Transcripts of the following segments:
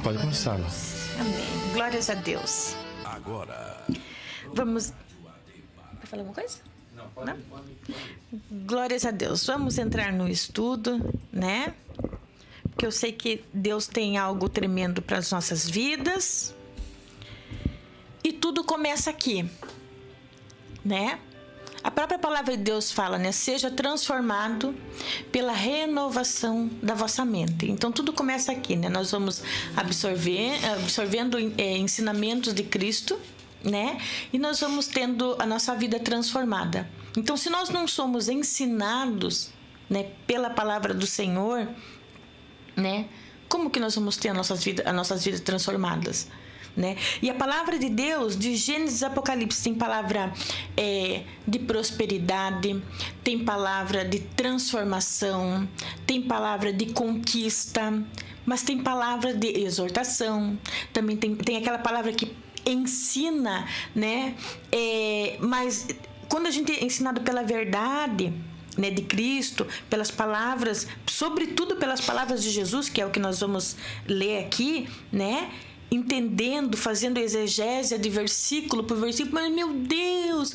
Pode começar. Amém. Glórias a Deus. Agora. Vamos... Vai falar alguma coisa? Não? Glórias a Deus. Vamos entrar no estudo, né? Porque eu sei que Deus tem algo tremendo para as nossas vidas. E tudo começa aqui, né? A própria palavra de Deus fala, né? Seja transformado pela renovação da vossa mente. Então, tudo começa aqui, né? Nós vamos absorvendo ensinamentos de Cristo, né? E nós vamos tendo a nossa vida transformada. Então, se nós não somos ensinados, né, pela palavra do Senhor, né? Como que nós vamos ter as nossas vidas transformadas? Né? E a palavra de Deus, de Gênesis a Apocalipse, tem palavra de prosperidade, tem palavra de transformação, tem palavra de conquista, mas tem palavra de exortação, também tem aquela palavra que ensina, né? Mas quando a gente é ensinado pela verdade, né, de Cristo, pelas palavras, sobretudo pelas palavras de Jesus, que é o que nós vamos ler aqui, né? Entendendo, fazendo exegese de versículo por versículo, mas meu Deus,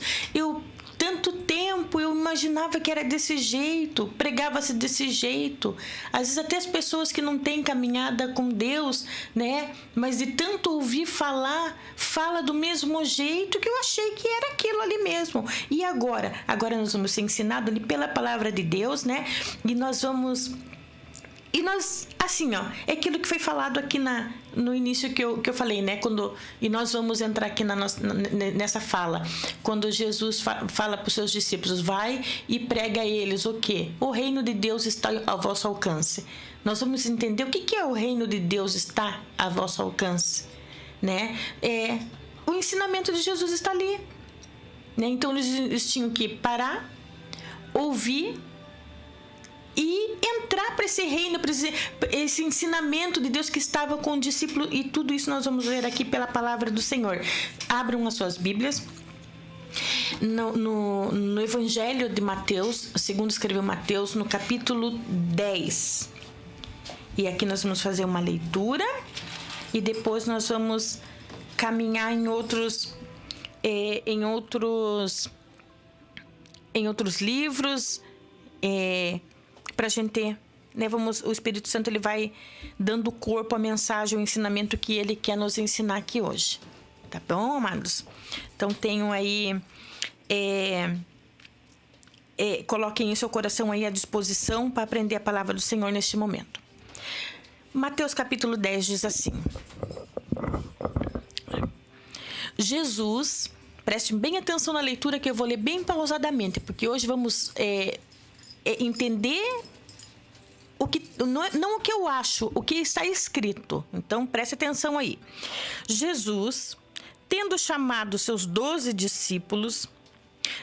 tanto tempo eu imaginava que era desse jeito, pregava-se desse jeito. Às vezes até as pessoas que não têm caminhada com Deus, né? Mas de tanto ouvir falar, fala do mesmo jeito que eu achei que era aquilo ali mesmo. E agora? Agora nós vamos ser ensinados ali pela palavra de Deus, né? E nós vamos... E nós, assim, ó, é aquilo que foi falado aqui no início que eu falei, né? E nós vamos entrar aqui nessa fala. Quando Jesus fala para os seus discípulos, vai e prega a eles o quê? O reino de Deus está ao vosso alcance. Nós vamos entender o que é o reino de Deus está ao vosso alcance, né? O ensinamento de Jesus está ali, né? Então eles tinham que parar, ouvir e entrar para esse reino, para esse ensinamento de Deus que estava com o discípulo. E tudo isso nós vamos ler aqui pela palavra do Senhor. Abram as suas Bíblias. No Evangelho de Mateus, segundo escreveu Mateus, no capítulo 10. E aqui nós vamos fazer uma leitura. E depois nós vamos caminhar em outros livros, para a gente, né, o Espírito Santo ele vai dando corpo à mensagem, o ensinamento que ele quer nos ensinar aqui hoje. Tá bom, amados? Então, tenham aí... coloquem em seu coração aí à disposição para aprender a palavra do Senhor neste momento. Mateus capítulo 10 diz assim: Jesus... Prestem bem atenção na leitura que eu vou ler bem pausadamente, porque hoje vamos... entender não o que eu acho, o que está escrito. Então, preste atenção aí. Jesus, tendo chamado seus 12 discípulos,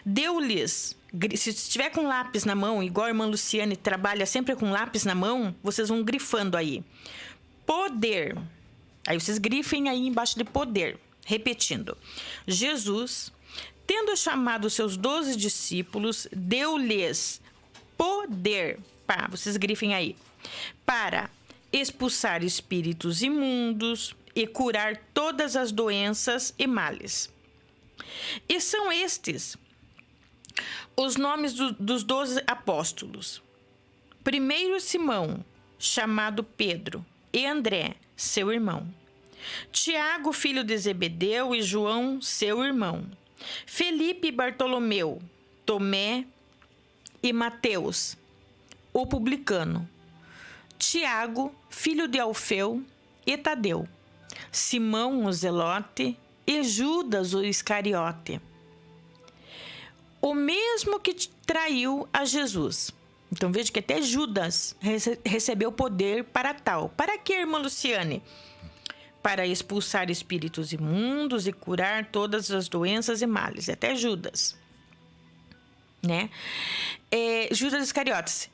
deu-lhes... Se estiver com lápis na mão, igual a irmã Luciane trabalha sempre com lápis na mão, vocês vão grifando aí. Poder. Aí vocês grifem aí embaixo de poder. Repetindo. Jesus, tendo chamado seus 12 discípulos, deu-lhes poder, vocês grifem aí, para expulsar espíritos imundos e curar todas as doenças e males. E são estes os nomes dos 12 apóstolos. Primeiro Simão, chamado Pedro, e André, seu irmão. Tiago, filho de Zebedeu, e João, seu irmão. Felipe e Bartolomeu, Tomé e Mateus, o publicano. Tiago, filho de Alfeu, e Tadeu. Simão, o Zelote, e Judas, o Iscariote. O mesmo que traiu a Jesus. Então veja que até Judas recebeu poder para tal. Para que, irmã Luciane? Para expulsar espíritos imundos e curar todas as doenças e males. Até Judas. Né? Judas Iscariotes,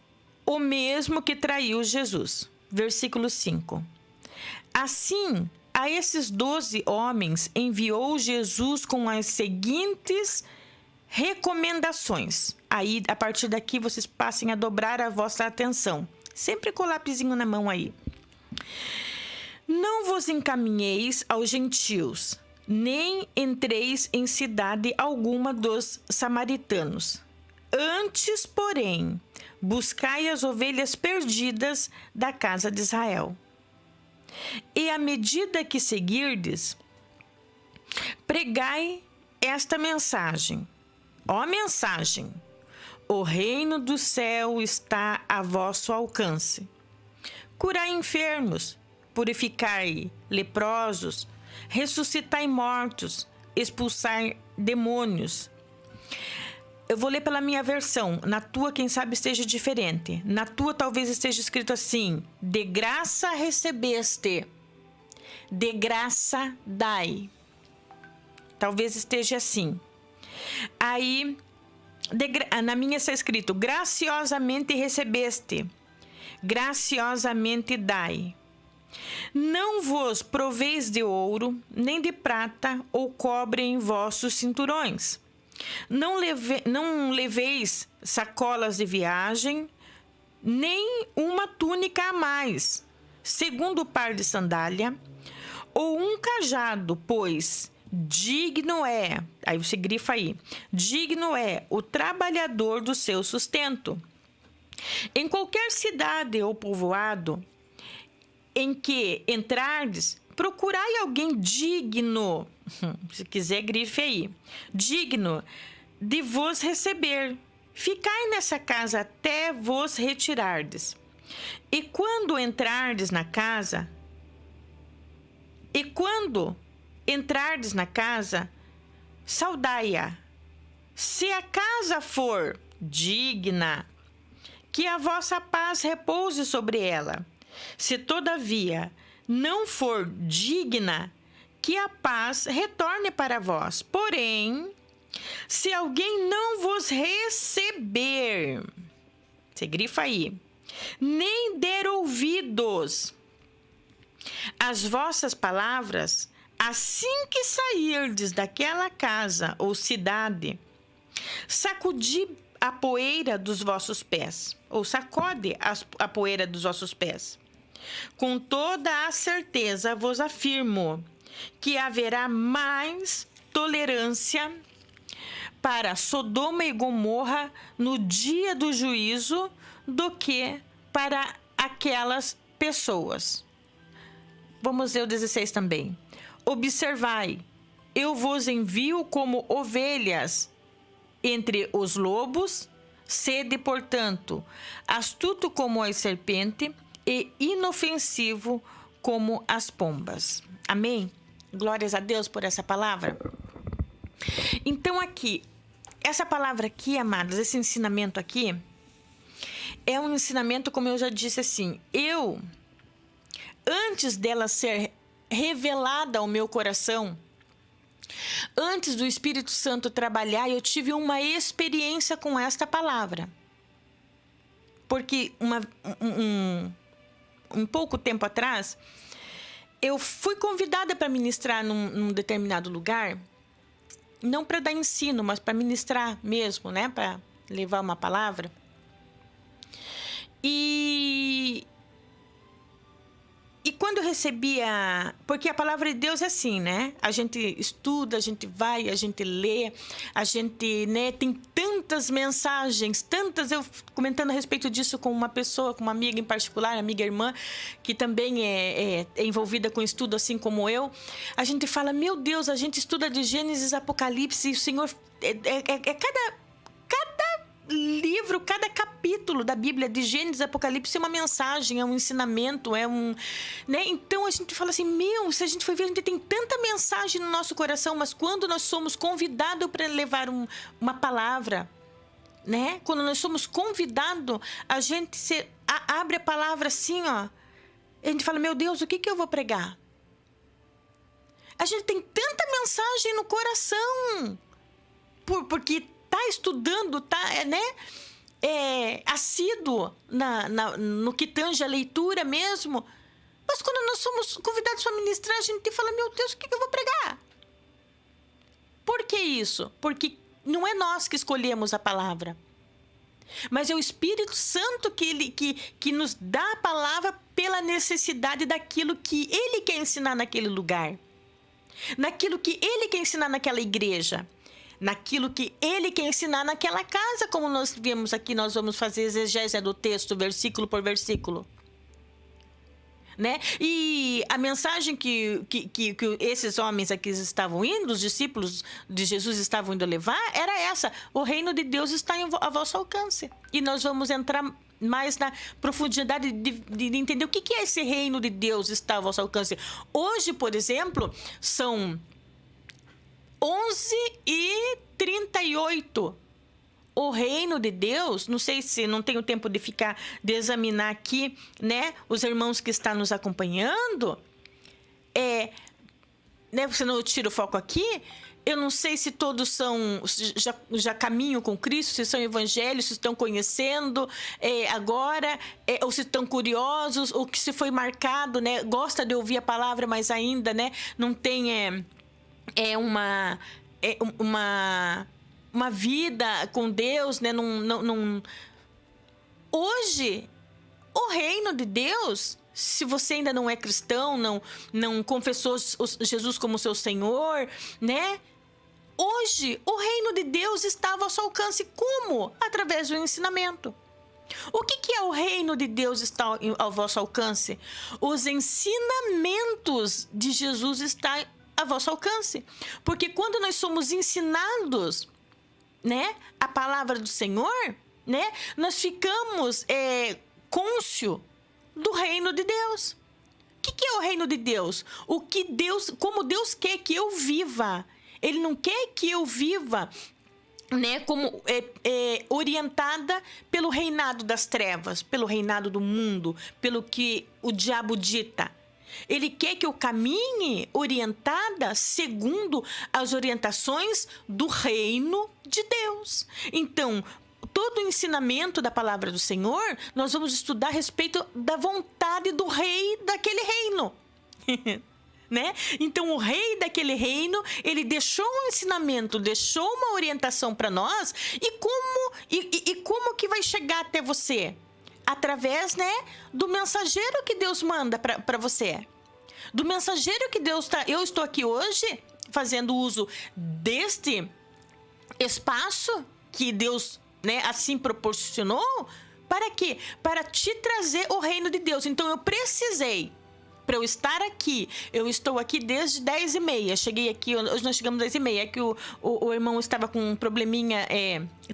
o mesmo que traiu Jesus. Versículo 5. Assim, a esses 12 homens enviou Jesus com as seguintes recomendações. Aí, a partir daqui, vocês passem a dobrar a vossa atenção. Sempre com o lapisinho na mão aí. Não vos encaminheis aos gentios, nem entreis em cidade alguma dos samaritanos. Antes, porém, buscai as ovelhas perdidas da casa de Israel. E à medida que seguirdes, pregai esta mensagem. Ó mensagem! O reino do céu está a vosso alcance. Curai enfermos, purificai leprosos, ressuscitai mortos, expulsai demônios. Eu vou ler pela minha versão. Na tua, quem sabe, esteja diferente. Na tua, talvez esteja escrito assim: de graça recebeste, de graça dai. Talvez esteja assim. Aí, na minha está escrito: graciosamente recebeste, graciosamente dai. Não vos proveis de ouro, nem de prata ou cobre em vossos cinturões. Não leveis sacolas de viagem, nem uma túnica a mais, segundo par de sandália, ou um cajado, pois digno é, aí você grifa aí, digno é o trabalhador do seu sustento. Em qualquer cidade ou povoado em que entrardes, procurai alguém digno, se quiser grife aí, digno de vos receber. Ficai nessa casa até vos retirardes. E quando entrardes na casa, saudai-a. Se a casa for digna, que a vossa paz repouse sobre ela. Se todavia não for digna, que a paz retorne para vós. Porém, se alguém não vos receber, você grifa aí, nem der ouvidos às vossas palavras, assim que sairdes daquela casa ou cidade, sacudi a poeira dos vossos pés, ou sacode a poeira dos vossos pés. Com toda a certeza vos afirmo que haverá mais tolerância para Sodoma e Gomorra no dia do juízo do que para aquelas pessoas. Vamos ver o 16 também. Observai, eu vos envio como ovelhas entre os lobos, sede, portanto, astuto como a serpente e inofensivo como as pombas. Amém? Glórias a Deus por essa palavra. Então aqui, essa palavra aqui, amados, esse ensinamento aqui, é um ensinamento, como eu já disse assim, antes dela ser revelada ao meu coração, antes do Espírito Santo trabalhar, eu tive uma experiência com esta palavra. Porque um pouco tempo atrás, eu fui convidada para ministrar num determinado lugar, não para dar ensino, mas para ministrar mesmo, né? Para levar uma palavra. E quando eu recebia... Porque a palavra de Deus é assim, né? A gente estuda, a gente vai, a gente lê, a gente, né, tem tantas mensagens, tantas... Eu comentando a respeito disso com uma pessoa, com uma amiga em particular, amiga irmã, que também é envolvida com estudo assim como eu. A gente fala, meu Deus, a gente estuda de Gênesis, Apocalipse, e o Senhor... Cada livro, cada capítulo da Bíblia, de Gênesis, Apocalipse, é uma mensagem, é um ensinamento, né? Então a gente fala assim, se a gente for ver, a gente tem tanta mensagem no nosso coração, mas quando nós somos convidados para levar uma palavra, né? Quando nós somos convidados, a gente abre a palavra assim, ó, a gente fala, meu Deus, o que eu vou pregar? A gente tem tanta mensagem no coração, porque tá estudando, né? Assíduo no que tange a leitura mesmo. Mas quando nós somos convidados para ministrar, a gente fala, meu Deus, o que eu vou pregar? Por que isso? Porque não é nós que escolhemos a palavra. Mas é o Espírito Santo que nos dá a palavra pela necessidade daquilo que Ele quer ensinar naquele lugar. Naquilo que Ele quer ensinar naquela igreja. Naquilo que Ele quer ensinar naquela casa, como nós vemos aqui, nós vamos fazer exegese do texto, versículo por versículo. Né? E a mensagem que esses homens aqui estavam indo, os discípulos de Jesus estavam indo levar, era essa: o reino de Deus está a vosso alcance. E nós vamos entrar mais na profundidade de entender o que é esse reino de Deus está a vosso alcance. Hoje, por exemplo, são 11h38. O reino de Deus, não sei se não tenho tempo de examinar aqui, né, os irmãos que estão nos acompanhando, né, senão eu tiro o foco aqui. Eu não sei se todos já caminham com Cristo, se são evangélicos, se estão conhecendo agora, ou se estão curiosos, ou que se foi marcado, né, gosta de ouvir a palavra, mas ainda, né, não tem uma vida com Deus, né? Hoje, o reino de Deus, se você ainda não é cristão, não confessou Jesus como seu Senhor, né? Hoje, o reino de Deus está ao vosso alcance. Como? Através do ensinamento. O que é o reino de Deus está ao vosso alcance? Os ensinamentos de Jesus estão a vosso alcance. Porque quando nós somos ensinados, né, a palavra do Senhor, né, nós ficamos cônscio do reino de Deus. O que é o reino de Deus? Como Deus quer que eu viva. Ele não quer que eu viva, né, como orientada pelo reinado das trevas, pelo reinado do mundo, pelo que o diabo dita. Ele quer que eu caminhe orientada segundo as orientações do reino de Deus. Então, todo o ensinamento da palavra do Senhor, nós vamos estudar a respeito da vontade do rei daquele reino. Né? Então, o rei daquele reino, ele deixou um ensinamento, deixou uma orientação para nós. E como que vai chegar até você? Através, né, do mensageiro que Deus manda para você. Do mensageiro que Deus está... Eu estou aqui hoje fazendo uso deste espaço que Deus, né, assim proporcionou. Para quê? Para te trazer o reino de Deus. Então, eu precisei... Para eu estar aqui, eu estou aqui desde 10h30. Cheguei aqui, hoje nós chegamos às 10h30. É que o irmão estava com um probleminha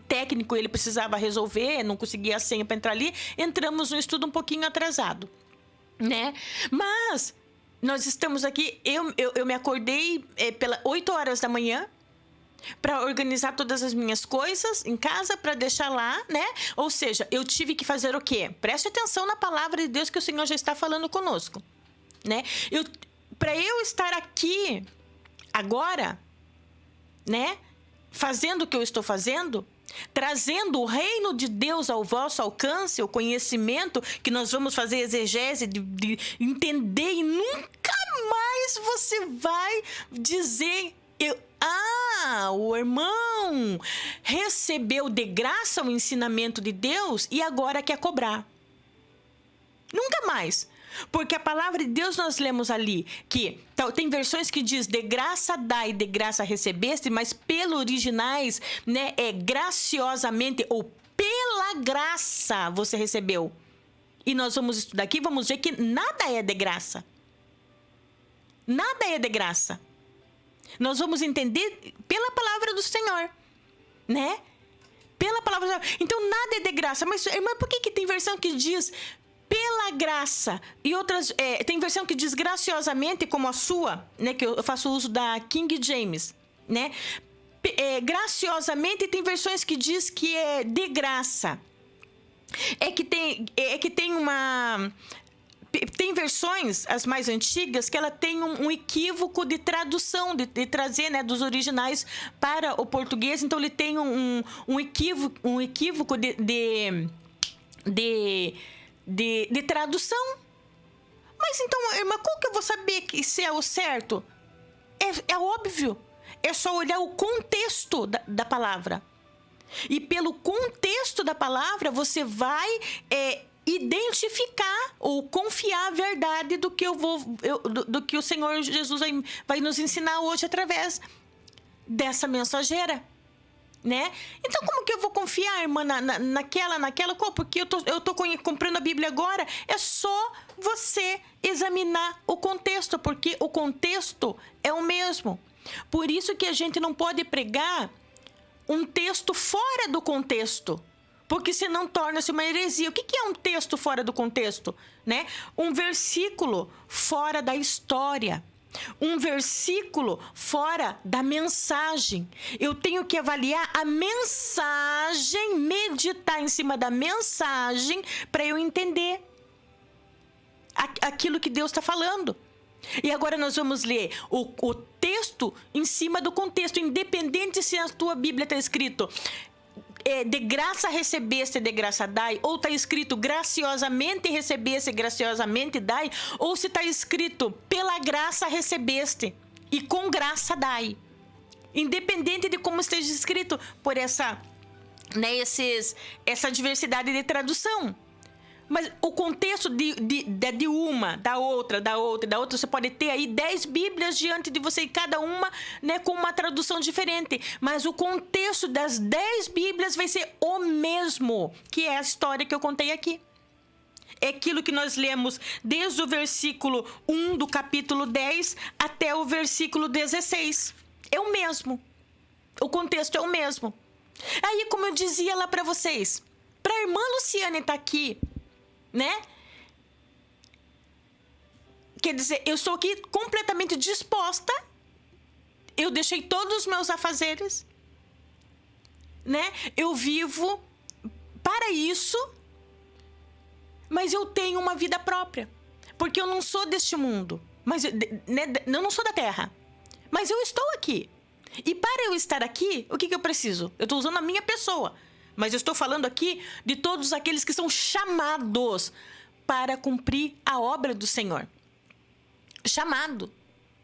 técnico, ele precisava resolver, não conseguia a senha para entrar ali. Entramos no estudo um pouquinho atrasado, né? Mas nós estamos aqui, eu me acordei pelas 8 horas da manhã para organizar todas as minhas coisas em casa, para deixar lá, né? Ou seja, eu tive que fazer o quê? Preste atenção na palavra de Deus que o Senhor já está falando conosco. Né? Para eu estar aqui agora, né, fazendo o que eu estou fazendo, trazendo o reino de Deus ao vosso alcance, o conhecimento que nós vamos fazer exegese de entender, e nunca mais você vai dizer: o irmão recebeu de graça o ensinamento de Deus e agora quer cobrar. Nunca mais. Porque a palavra de Deus nós lemos ali que tem versões que diz: de graça dai, de graça recebeste, mas pelo originais, né, graciosamente, ou pela graça você recebeu. E nós vamos estudar aqui, vamos ver que nada é de graça. Nada é de graça. Nós vamos entender pela palavra do Senhor, né? Pela palavra do Senhor. Então nada é de graça. Mas, irmã, por que tem versão que diz pela graça, e outras tem versão que diz graciosamente, como a sua, né, que eu faço uso da King James, né, graciosamente. Tem versões que diz que é de graça. Tem versões, as mais antigas, que ela tem um equívoco de tradução, de trazer, né, dos originais para o português. Então ele tem um equívoco de tradução. Mas então, irmã, como que eu vou saber que isso é o certo? É óbvio. É só olhar o contexto da palavra. E pelo contexto da palavra, você vai identificar ou confiar a verdade do que do que o Senhor Jesus vai nos ensinar hoje através dessa mensageira, né? Então, como que eu vou confiar, irmã, naquela? Porque eu tô comprando a Bíblia agora. É só você examinar o contexto, porque o contexto é o mesmo. Por isso que a gente não pode pregar um texto fora do contexto, porque senão torna-se uma heresia. O que é um texto fora do contexto, né? Um versículo fora da história. Um versículo fora da mensagem. Eu tenho que avaliar a mensagem, meditar em cima da mensagem para eu entender aquilo que Deus está falando. E agora nós vamos ler o texto em cima do contexto, independente se na tua Bíblia está escrito de graça recebeste, de graça dai, ou está escrito graciosamente recebeste, graciosamente dai, ou se está escrito pela graça recebeste e com graça dai. Independente de como esteja escrito por essa diversidade de tradução. Mas o contexto de uma, da outra, você pode ter aí 10 Bíblias diante de você, e cada uma, né, com uma tradução diferente. Mas o contexto das 10 Bíblias vai ser o mesmo, que é a história que eu contei aqui. É aquilo que nós lemos desde o versículo 1 do capítulo 10 até o versículo 16. É o mesmo. O contexto é o mesmo. Aí, como eu dizia lá para vocês, para a irmã Luciane estar aqui, né? Quer dizer, eu estou aqui completamente disposta. Eu deixei todos os meus afazeres, né? Eu vivo para isso, mas eu tenho uma vida própria, porque eu não sou deste mundo, mas né, eu não sou da terra, mas eu estou aqui. E para eu estar aqui, o que eu preciso? Eu estou usando a minha pessoa. Mas eu estou falando aqui de todos aqueles que são chamados para cumprir a obra do Senhor. Chamado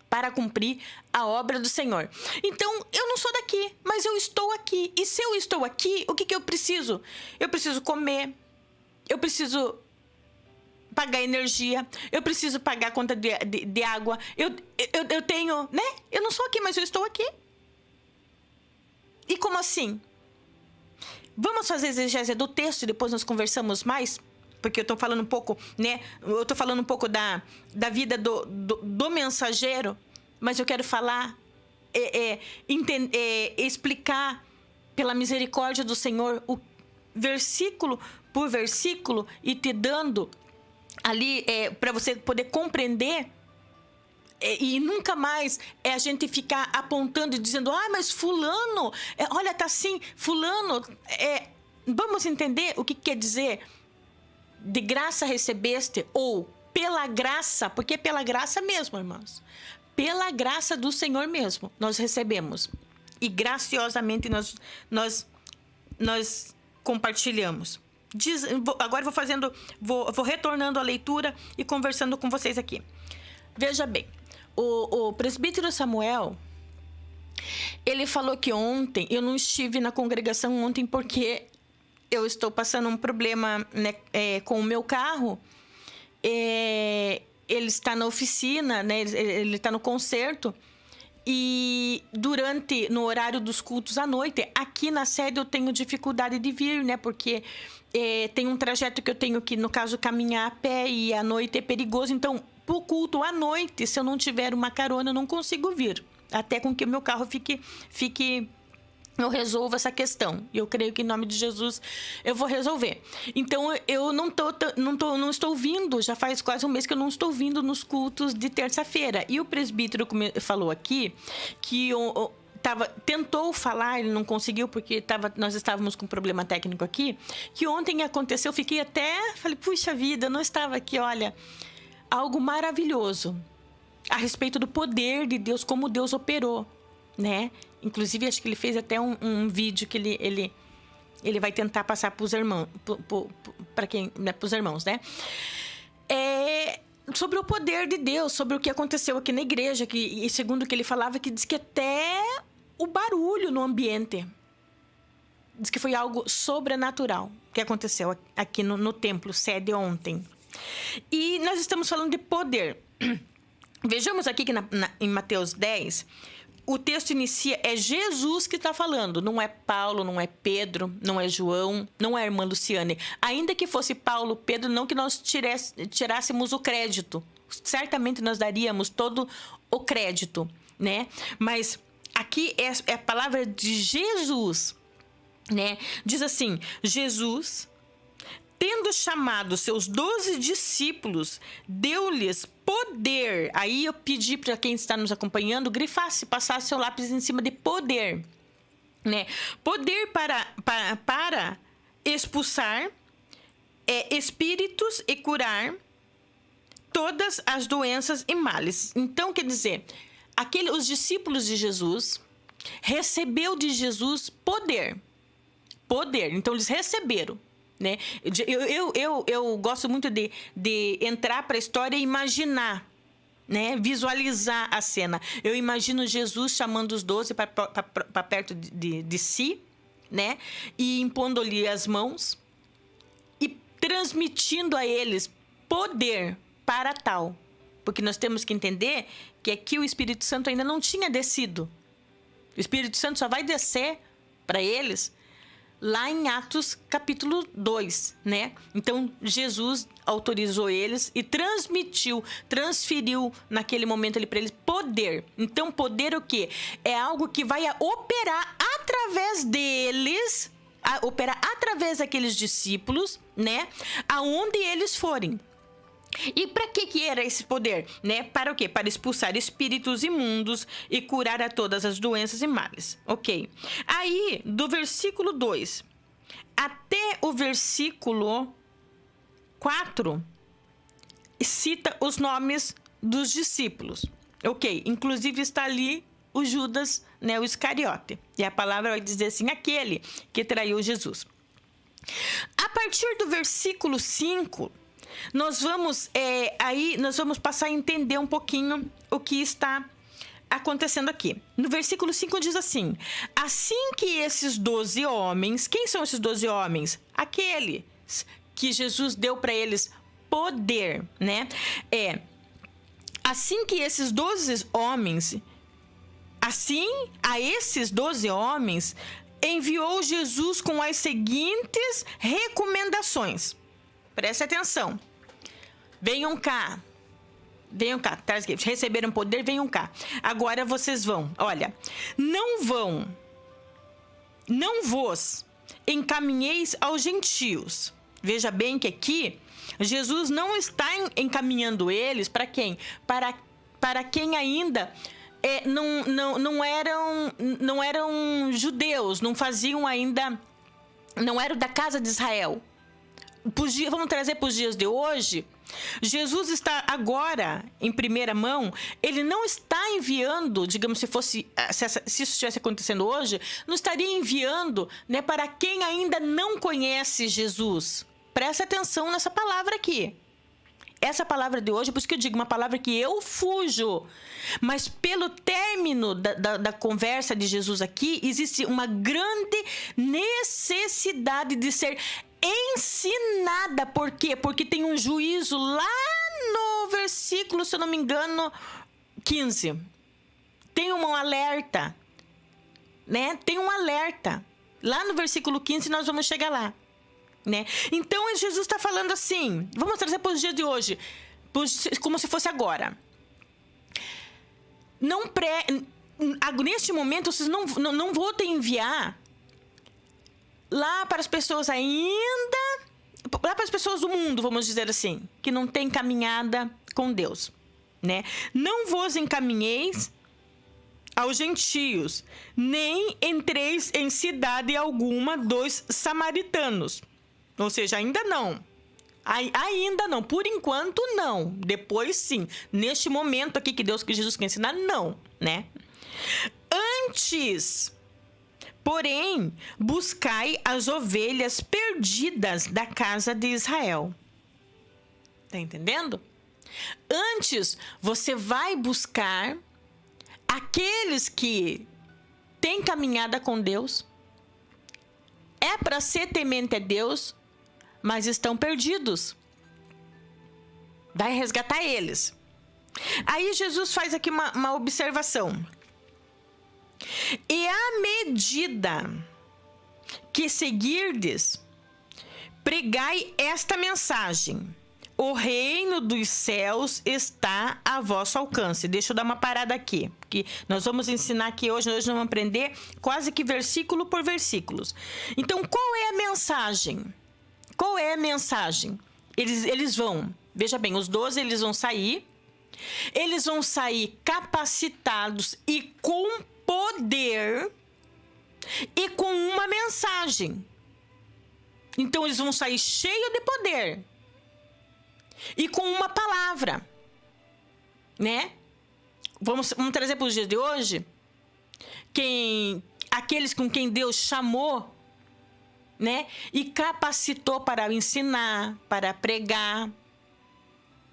para cumprir a obra do Senhor. Então, eu não sou daqui, mas eu estou aqui. E se eu estou aqui, o que eu preciso? Eu preciso comer, eu preciso pagar energia, eu preciso pagar a conta de água. Eu tenho, né? Eu não sou aqui, mas eu estou aqui. E como assim? Vamos fazer exegese do texto e depois nós conversamos mais? Porque eu estou falando um pouco, né? Eu estou falando um pouco da vida do mensageiro, mas eu quero falar, explicar pela misericórdia do Senhor, o versículo por versículo, e te dando ali para você poder compreender. E nunca mais a gente ficar apontando e dizendo, mas fulano, olha, tá assim, fulano, vamos entender o que quer dizer de graça recebeste, ou pela graça, porque é pela graça mesmo, irmãos, pela graça do Senhor mesmo, nós recebemos, e graciosamente nós compartilhamos. Agora vou retornando à leitura e conversando com vocês aqui. Veja bem, o presbítero Samuel, ele falou que ontem, eu não estive na congregação ontem porque eu estou passando um problema, né, com o meu carro. Ele está na oficina, né, ele está no concerto. E no horário dos cultos à noite, aqui na sede eu tenho dificuldade de vir, né? Porque tem um trajeto que eu tenho que, no caso, caminhar a pé, e à noite é perigoso. Então, pro culto à noite, se eu não tiver uma carona, eu não consigo vir. Até com que o meu carro fique eu resolvo essa questão. E eu creio que em nome de Jesus eu vou resolver. Então, eu não estou vindo, já faz quase um mês que eu não estou vindo nos cultos de terça-feira. E o presbítero falou aqui que tentou falar, ele não conseguiu porque nós estávamos com um problema técnico aqui, que ontem aconteceu, falei, puxa vida, eu não estava aqui, olha, algo maravilhoso a respeito do poder de Deus, como Deus operou, né? Inclusive, acho que ele fez até um vídeo que ele vai tentar passar para os irmãos, né, para os irmãos, né? Sobre o poder de Deus, sobre o que aconteceu aqui na igreja, e segundo o que ele falava, que diz que até o barulho no ambiente diz que foi algo sobrenatural que aconteceu aqui no templo, sede ontem. E nós estamos falando de poder. Vejamos aqui que em Mateus 10, o texto inicia, é Jesus que está falando, não é Paulo, não é Pedro, não é João, não é a irmã Luciane. Ainda que fosse Paulo, Pedro, não que nós tirássemos o crédito. Certamente nós daríamos todo o crédito, né? Mas aqui é a palavra de Jesus, né? Diz assim, Jesus, tendo chamado seus 12 discípulos, deu-lhes poder. Aí eu pedi para quem está nos acompanhando, grifasse, passasse seu lápis em cima de poder, né? Poder para expulsar espíritos e curar todas as doenças e males. Então, quer dizer, os discípulos de Jesus recebeu de Jesus poder. Poder. Então, eles receberam. Né? Eu gosto muito de entrar para a história e imaginar, né? Visualizar a cena. Eu imagino Jesus chamando os 12 para perto de si, né? E impondo-lhe as mãos e transmitindo a eles poder para tal. Porque nós temos que entender que aqui o Espírito Santo ainda não tinha descido. O Espírito Santo só vai descer para eles lá em Atos capítulo 2, né? Então, Jesus autorizou eles e transferiu naquele momento ali para eles poder. Então, poder o quê? É algo que vai operar através deles, operar através daqueles discípulos, né? Aonde eles forem. E para que era esse poder, né? Para o quê? Para expulsar espíritos imundos e curar a todas as doenças e males. Ok. Aí, do versículo 2 até o versículo 4, cita os nomes dos discípulos. Ok. Inclusive está ali o Judas, né? O Iscariote. E a palavra vai dizer assim, aquele que traiu Jesus. A partir do versículo 5... nós vamos passar a entender um pouquinho o que está acontecendo aqui. No versículo 5 diz assim, assim que esses 12 homens, quem são esses 12 homens? Aqueles que Jesus deu para eles poder, né? Assim que esses 12 homens, assim a esses 12 homens, enviou Jesus com as seguintes recomendações. Preste atenção. Venham cá. Venham cá. Receberam poder, venham cá. Agora vocês vão. Olha, não vos encaminheis aos gentios. Veja bem que aqui, Jesus não está encaminhando eles para quem? Para quem ainda não eram judeus, não faziam ainda, não eram da casa de Israel. Vamos trazer para os dias de hoje. Jesus está agora em primeira mão. Ele não está enviando, digamos, se isso estivesse acontecendo hoje, não estaria enviando, né, para quem ainda não conhece Jesus. Presta atenção nessa palavra aqui. Essa palavra de hoje, por isso que eu digo, uma palavra que eu fujo. Mas pelo término da conversa de Jesus aqui, existe uma grande necessidade de ser ensinada. Por quê? Porque tem um juízo lá no versículo, se eu não me engano, 15. Tem um alerta, né? Tem um alerta. Lá no versículo 15 nós vamos chegar lá, né? Então Jesus está falando assim, vamos trazer para os dias de hoje, como se fosse agora. Neste momento, vocês não vou te enviar lá para as pessoas ainda, lá para as pessoas do mundo, vamos dizer assim, que não tem caminhada com Deus, né? Não vos encaminheis aos gentios, nem entreis em cidade alguma dos samaritanos. Ou seja, ainda não. Ainda não. Por enquanto, não. Depois, sim. Neste momento aqui que Jesus quer ensinar, não, né? Antes, porém, buscai as ovelhas perdidas da casa de Israel. Tá entendendo? Antes, você vai buscar aqueles que têm caminhada com Deus, é para ser temente a Deus, mas estão perdidos. Vai resgatar eles. Aí Jesus faz aqui uma observação. E à medida que seguirdes, pregai esta mensagem: o reino dos céus está a vosso alcance. Deixa eu dar uma parada aqui, porque nós vamos ensinar aqui hoje, nós vamos aprender quase que versículo por versículos. Então, qual é a mensagem? Qual é a mensagem? Eles vão, veja bem, os 12 eles vão sair capacitados e com poder e com uma mensagem. Então, eles vão sair cheios de poder e com uma palavra, né? Vamos trazer para os dias de hoje aqueles com quem Deus chamou, né? E capacitou para ensinar, para pregar,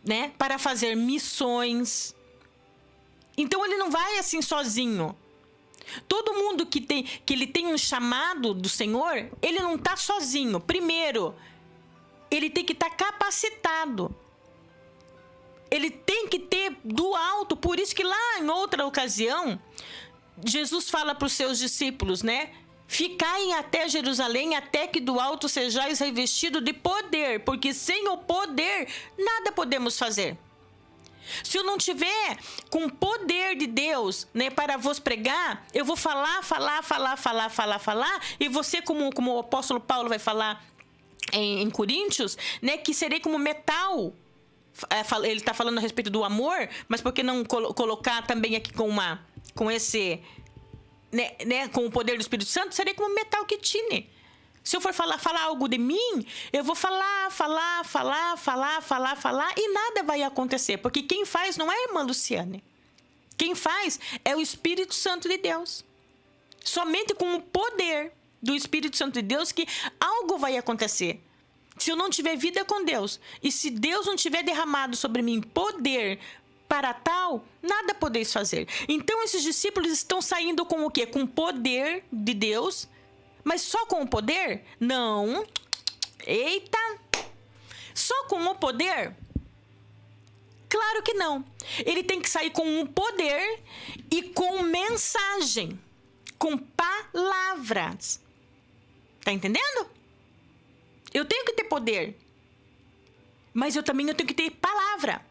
né? Para fazer missões. Então ele não vai assim sozinho. Todo mundo que ele tem um chamado do Senhor, ele não está sozinho. Primeiro, ele tem que estar capacitado. Ele tem que ter do alto. Por isso que lá em outra ocasião, Jesus fala para os seus discípulos, né? Ficai até Jerusalém, até que do alto sejais revestido de poder, porque sem o poder nada podemos fazer. Se eu não tiver com o poder de Deus, né, para vos pregar, eu vou falar, e você, como o apóstolo Paulo vai falar em Coríntios, né, que serei como metal. Ele está falando a respeito do amor, mas por que não colocar também aqui com esse, né, com o poder do Espírito Santo? Serei como metal que tine. Se eu for falar algo de mim, eu vou falar, e nada vai acontecer. Porque quem faz não é a irmã Luciane. Quem faz é o Espírito Santo de Deus. Somente com o poder do Espírito Santo de Deus que algo vai acontecer. Se eu não tiver vida com Deus, e se Deus não tiver derramado sobre mim poder para tal, nada podeis fazer. Então, esses discípulos estão saindo com o quê? Com o poder de Deus. Mas só com o poder? Não. Eita! Só com o poder? Claro que não. Ele tem que sair com o poder e com mensagem. Com palavras. Tá entendendo? Eu tenho que ter poder. Mas eu tenho que ter palavra.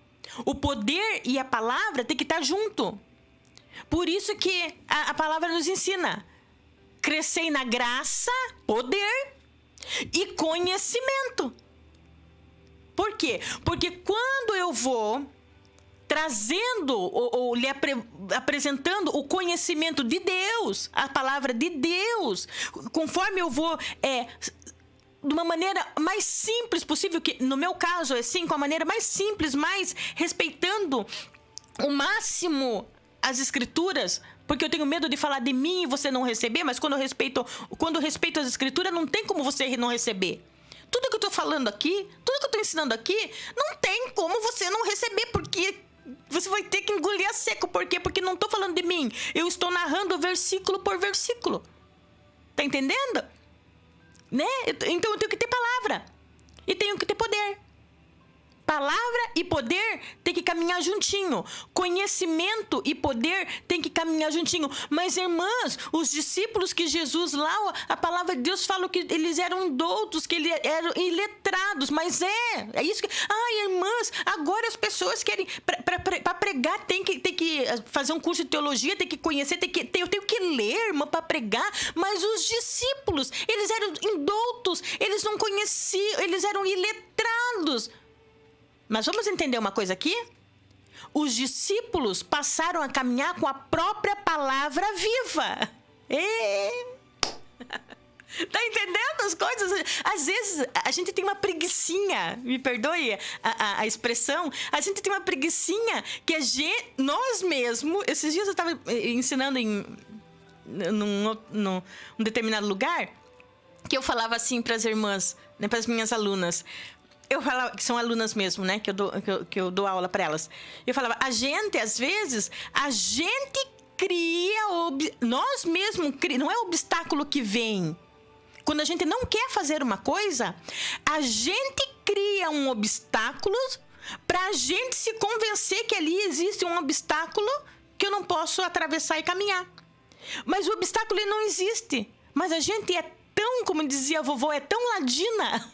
O poder e a palavra tem que estar junto. Por isso que a palavra nos ensina. Crescei na graça, poder e conhecimento. Por quê? Porque quando eu vou trazendo ou lhe apresentando o conhecimento de Deus, a palavra de Deus, conforme eu vou de uma maneira mais simples possível, que no meu caso é assim, com a maneira mais simples, mais respeitando o máximo as escrituras, porque eu tenho medo de falar de mim e você não receber, mas quando eu respeito as escrituras, não tem como você não receber. Tudo que eu estou falando aqui, tudo que eu estou ensinando aqui, não tem como você não receber, porque você vai ter que engolir a seco. Por quê? Porque não estou falando de mim. Eu estou narrando versículo por versículo. Tá entendendo? Né? Então eu tenho que ter palavra. E tenho que ter poder. Palavra e poder tem que caminhar juntinho. Conhecimento e poder tem que caminhar juntinho. Mas, irmãs, os discípulos que Jesus lá, a palavra de Deus fala que eles eram indoutos, que eles eram iletrados. Mas é isso que... irmãs, agora as pessoas querem... Para pregar tem que fazer um curso de teologia, tem que conhecer, eu tenho que ler, irmã, para pregar. Mas os discípulos, eles eram indoutos, eles não conheciam, eles eram iletrados. Mas vamos entender uma coisa aqui? Os discípulos passaram a caminhar com a própria palavra viva. Tá entendendo as coisas? Às vezes a gente tem uma preguicinha, me perdoe a expressão, a gente tem uma preguicinha que nós mesmos, esses dias eu estava ensinando num determinado lugar, que eu falava assim para as irmãs, né, para as minhas alunas. Eu falava, que são alunas mesmo, né? Que eu dou aula para elas. Eu falava, às vezes, a gente cria... Nós mesmos criamos, não é obstáculo que vem. quando a gente não quer fazer uma coisa, a gente cria um obstáculo para a gente se convencer que ali existe um obstáculo que eu não posso atravessar e caminhar. Mas o obstáculo ele não existe. Mas a gente é tão, como dizia a vovó, é tão ladina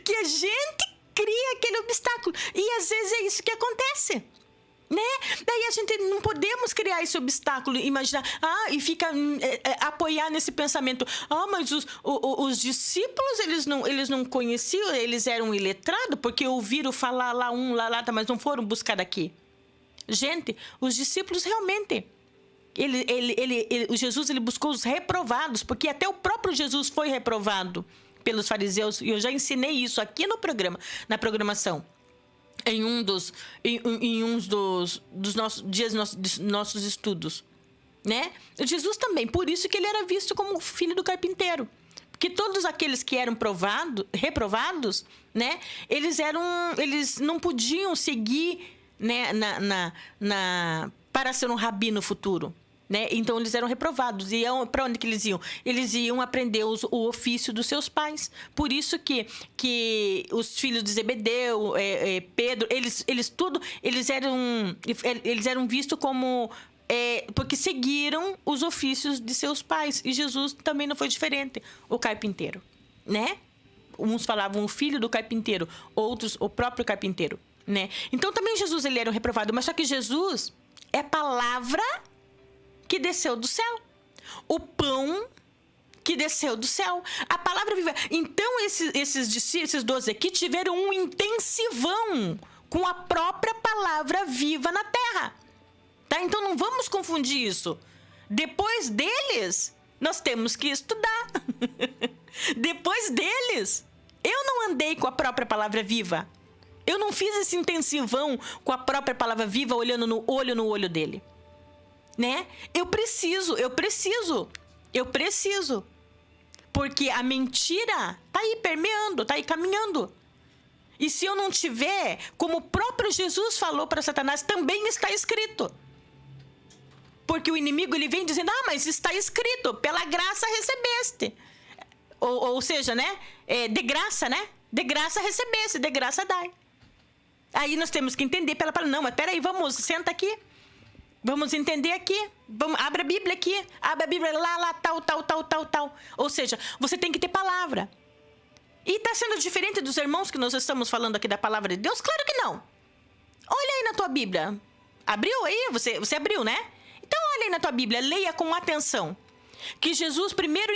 que a gente cria aquele obstáculo. E às vezes é isso que acontece. Né? Daí a gente não podemos criar esse obstáculo, imaginar, e fica apoiar nesse pensamento, mas os discípulos, eles não conheciam, eles eram iletrados, porque ouviram falar lá, mas não foram buscar aqui. Gente, os discípulos realmente, o Jesus ele buscou os reprovados, porque até o próprio Jesus foi reprovado pelos fariseus, e eu já ensinei isso aqui no programa, na programação. Em um dos nossos estudos, né? Jesus também, por isso que ele era visto como filho do carpinteiro, porque todos aqueles que eram reprovados, né? Eles não podiam seguir, né? Para ser um rabi no futuro. Né? Então, eles eram reprovados. E para onde que eles iam? Eles iam aprender o ofício dos seus pais. Por isso que os filhos de Zebedeu, Pedro, eles eram vistos como... porque seguiram os ofícios de seus pais. E Jesus também não foi diferente. O carpinteiro, né? Uns falavam o filho do carpinteiro, outros o próprio carpinteiro, né? Então, também Jesus ele era um reprovado. Mas só que Jesus é a palavra que desceu do céu. O pão que desceu do céu. A palavra viva. Então, esses 12 aqui tiveram um intensivão com a própria palavra viva na terra. Tá? Então, não vamos confundir isso. Depois deles, nós temos que estudar. Depois deles, eu não andei com a própria palavra viva. Eu não fiz esse intensivão com a própria palavra viva, olhando no olho dele. Né? Eu preciso. Porque a mentira tá aí permeando, tá aí caminhando. E se eu não tiver, como o próprio Jesus falou para Satanás, também está escrito. Porque o inimigo ele vem dizendo, mas está escrito, pela graça recebeste. Ou seja, né? De graça, né? De graça recebeste, de graça dai. Aí nós temos que entender pela palavra. Não, mas peraí, vamos, senta aqui. Vamos entender aqui. Abre a Bíblia aqui. Abre a Bíblia lá, tal. Ou seja, você tem que ter palavra. E está sendo diferente dos irmãos que nós estamos falando aqui da palavra de Deus? Claro que não. Olha aí na tua Bíblia. Abriu aí? Você abriu, né? Então olha aí na tua Bíblia. Leia com atenção. Que Jesus primeiro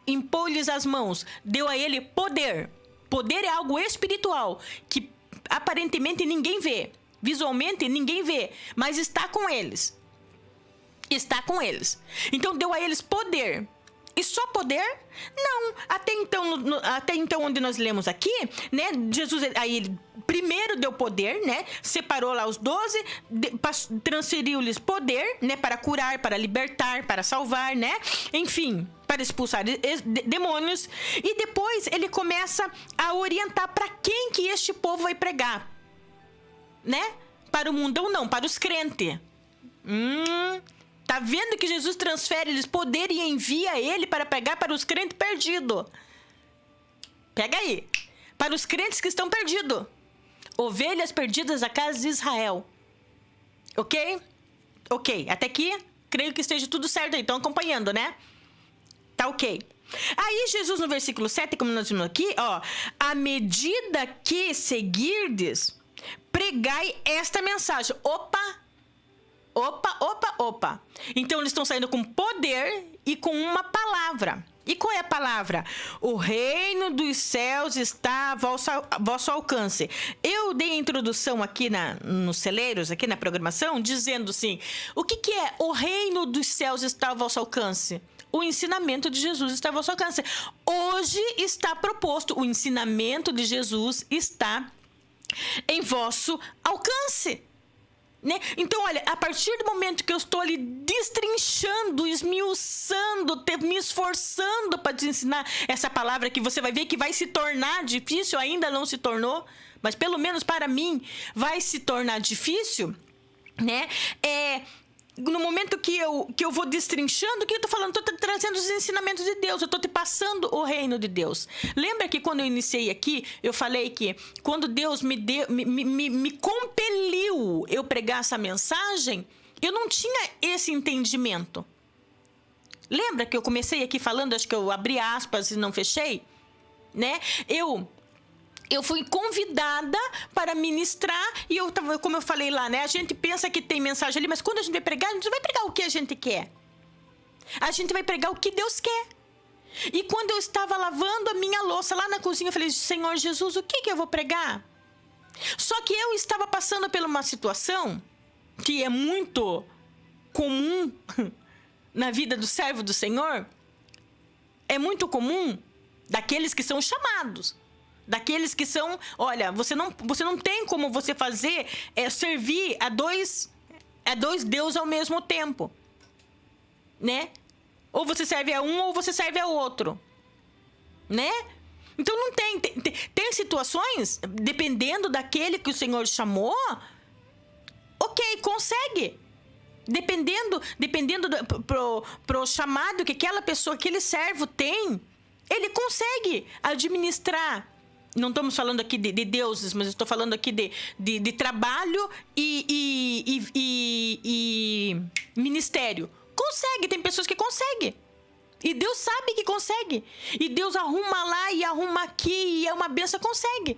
impôs-lhes as mãos. Deu a ele poder. Poder é algo espiritual. Que aparentemente ninguém vê. Visualmente, ninguém vê, mas está com eles. Está com eles. Então, deu a eles poder. E só poder? Não. Até então, onde nós lemos aqui, né? Jesus, aí ele primeiro deu poder, né? Separou lá os 12, transferiu-lhes poder, né? Para curar, para libertar, para salvar, né? Enfim, para expulsar demônios. E depois, ele começa a orientar para quem que este povo vai pregar. Né? Para o mundão não, para os crentes. Tá vendo que Jesus transfere-lhes poder e envia ele para pegar para os crentes perdidos. Pega aí. Para os crentes que estão perdidos. Ovelhas perdidas da casa de Israel. Ok? Ok. Até aqui, creio que esteja tudo certo aí. Estão acompanhando, né? Tá ok. Aí Jesus no versículo 7, como nós vimos aqui, à medida que seguirdes, pregai esta mensagem. Opa! Então, eles estão saindo com poder e com uma palavra. E qual é a palavra? O reino dos céus está a vosso alcance. Eu dei a introdução aqui nos celeiros, aqui na programação, dizendo assim, o que é o reino dos céus está ao vosso alcance? O ensinamento de Jesus está ao vosso alcance. Hoje está proposto, o ensinamento de Jesus está em vosso alcance, né? Então, olha, a partir do momento que eu estou ali destrinchando, esmiuçando, me esforçando para te ensinar essa palavra que você vai ver que vai se tornar difícil, ainda não se tornou, mas pelo menos para mim vai se tornar difícil, né? no momento que eu vou destrinchando, o que eu tô falando? Tô trazendo os ensinamentos de Deus, eu tô te passando o reino de Deus. Lembra que quando eu iniciei aqui, eu falei que quando Deus me compeliu eu pregar essa mensagem, eu não tinha esse entendimento. Lembra que eu comecei aqui falando, acho que eu abri aspas e não fechei? Né? Eu fui convidada para ministrar e como eu falei lá, né? A gente pensa que tem mensagem ali, mas quando a gente vai pregar, a gente não vai pregar o que a gente quer. A gente vai pregar o que Deus quer. E quando eu estava lavando a minha louça lá na cozinha, eu falei, Senhor Jesus, o que eu vou pregar? Só que eu estava passando por uma situação que é muito comum na vida do servo do Senhor. É muito comum daqueles que são chamados. Daqueles que são, olha, você não tem como você fazer servir a dois deuses ao mesmo tempo, né? Ou você serve a um ou você serve a outro, né? Então não tem situações, dependendo daquele que o Senhor chamou, ok, consegue. Dependendo pro chamado que aquela pessoa, aquele servo tem, ele consegue administrar. Não estamos falando aqui de deuses, mas estou falando aqui de trabalho e ministério. Consegue, tem pessoas que conseguem. E Deus sabe que consegue. E Deus arruma lá e arruma aqui e é uma benção, consegue.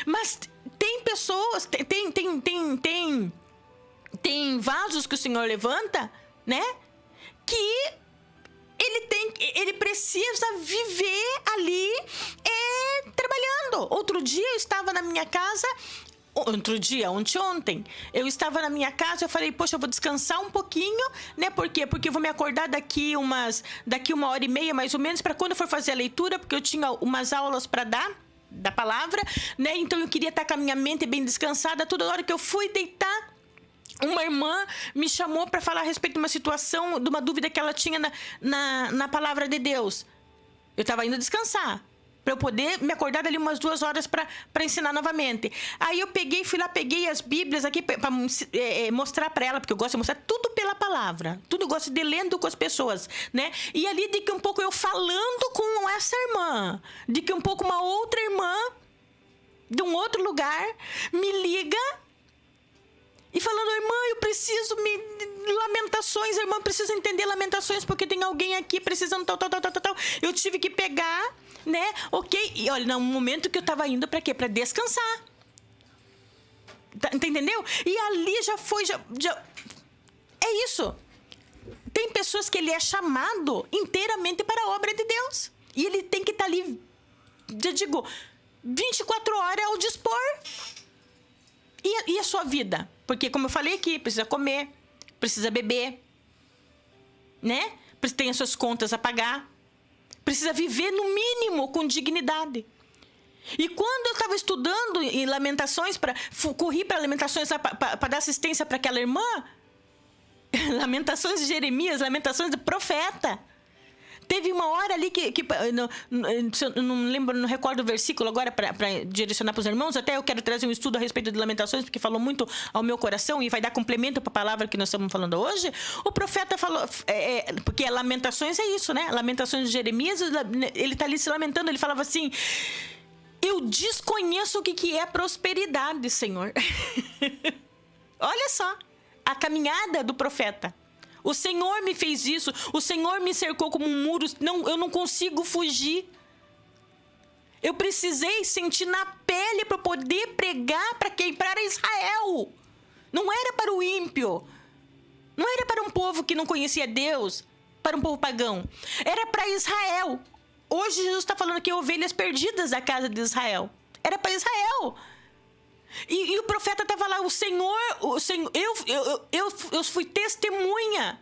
Mas tem pessoas, tem vasos que o Senhor levanta, né? Que ele precisa viver ali trabalhando. Outro dia eu estava na minha casa, ontem, eu estava na minha casa, eu falei, poxa, eu vou descansar um pouquinho, né? Por quê? Porque eu vou me acordar daqui uma hora e meia, mais ou menos, para quando eu for fazer a leitura, porque eu tinha umas aulas para dar, da palavra, né? Então eu queria estar com a minha mente bem descansada. Toda hora que eu fui deitar, uma irmã me chamou para falar a respeito de uma situação, de uma dúvida que ela tinha na palavra de Deus. Eu estava indo descansar, para eu poder me acordar dali umas 2 horas para ensinar novamente. Aí eu fui lá, peguei as Bíblias aqui para mostrar para ela, porque eu gosto de mostrar tudo pela palavra. Tudo eu gosto de lendo com as pessoas, né? E ali, de que um pouco eu falando com essa irmã, de que um pouco uma outra irmã, de um outro lugar, me liga e falando, irmã, eu preciso Lamentações, a irmã precisa entender Lamentações, porque tem alguém aqui precisando tal. Eu tive que pegar, né? Ok. E olha, no momento que eu tava indo pra quê? Pra descansar. Entendeu? E ali já foi, já... É isso. Tem pessoas que ele é chamado inteiramente para a obra de Deus. E ele tem que estar ali, já digo, 24 horas ao dispor. E a sua vida? Porque, como eu falei aqui, precisa comer, precisa beber, né? Tem as suas contas a pagar. Precisa viver, no mínimo, com dignidade. E quando eu estava estudando em Lamentações, corri para Lamentações para dar assistência para aquela irmã, Lamentações de Jeremias, Lamentações do profeta. Teve uma hora ali que não lembro, não recordo o versículo agora para direcionar para os irmãos. Até eu quero trazer um estudo a respeito de Lamentações, porque falou muito ao meu coração e vai dar complemento para a palavra que nós estamos falando hoje. O profeta falou, porque Lamentações é isso, né? Lamentações de Jeremias, ele está ali se lamentando, ele falava assim: eu desconheço o que é prosperidade, Senhor. Olha só a caminhada do profeta. O Senhor me fez isso. O Senhor me cercou como um muro. Eu não consigo fugir. Eu precisei sentir na pele para poder pregar para quem? Para Israel. Não era para o ímpio. Não era para um povo que não conhecia Deus. Para um povo pagão. Era para Israel. Hoje Jesus está falando que ovelhas perdidas da casa de Israel. Era para Israel. E o profeta estava lá, o Senhor, eu fui testemunha.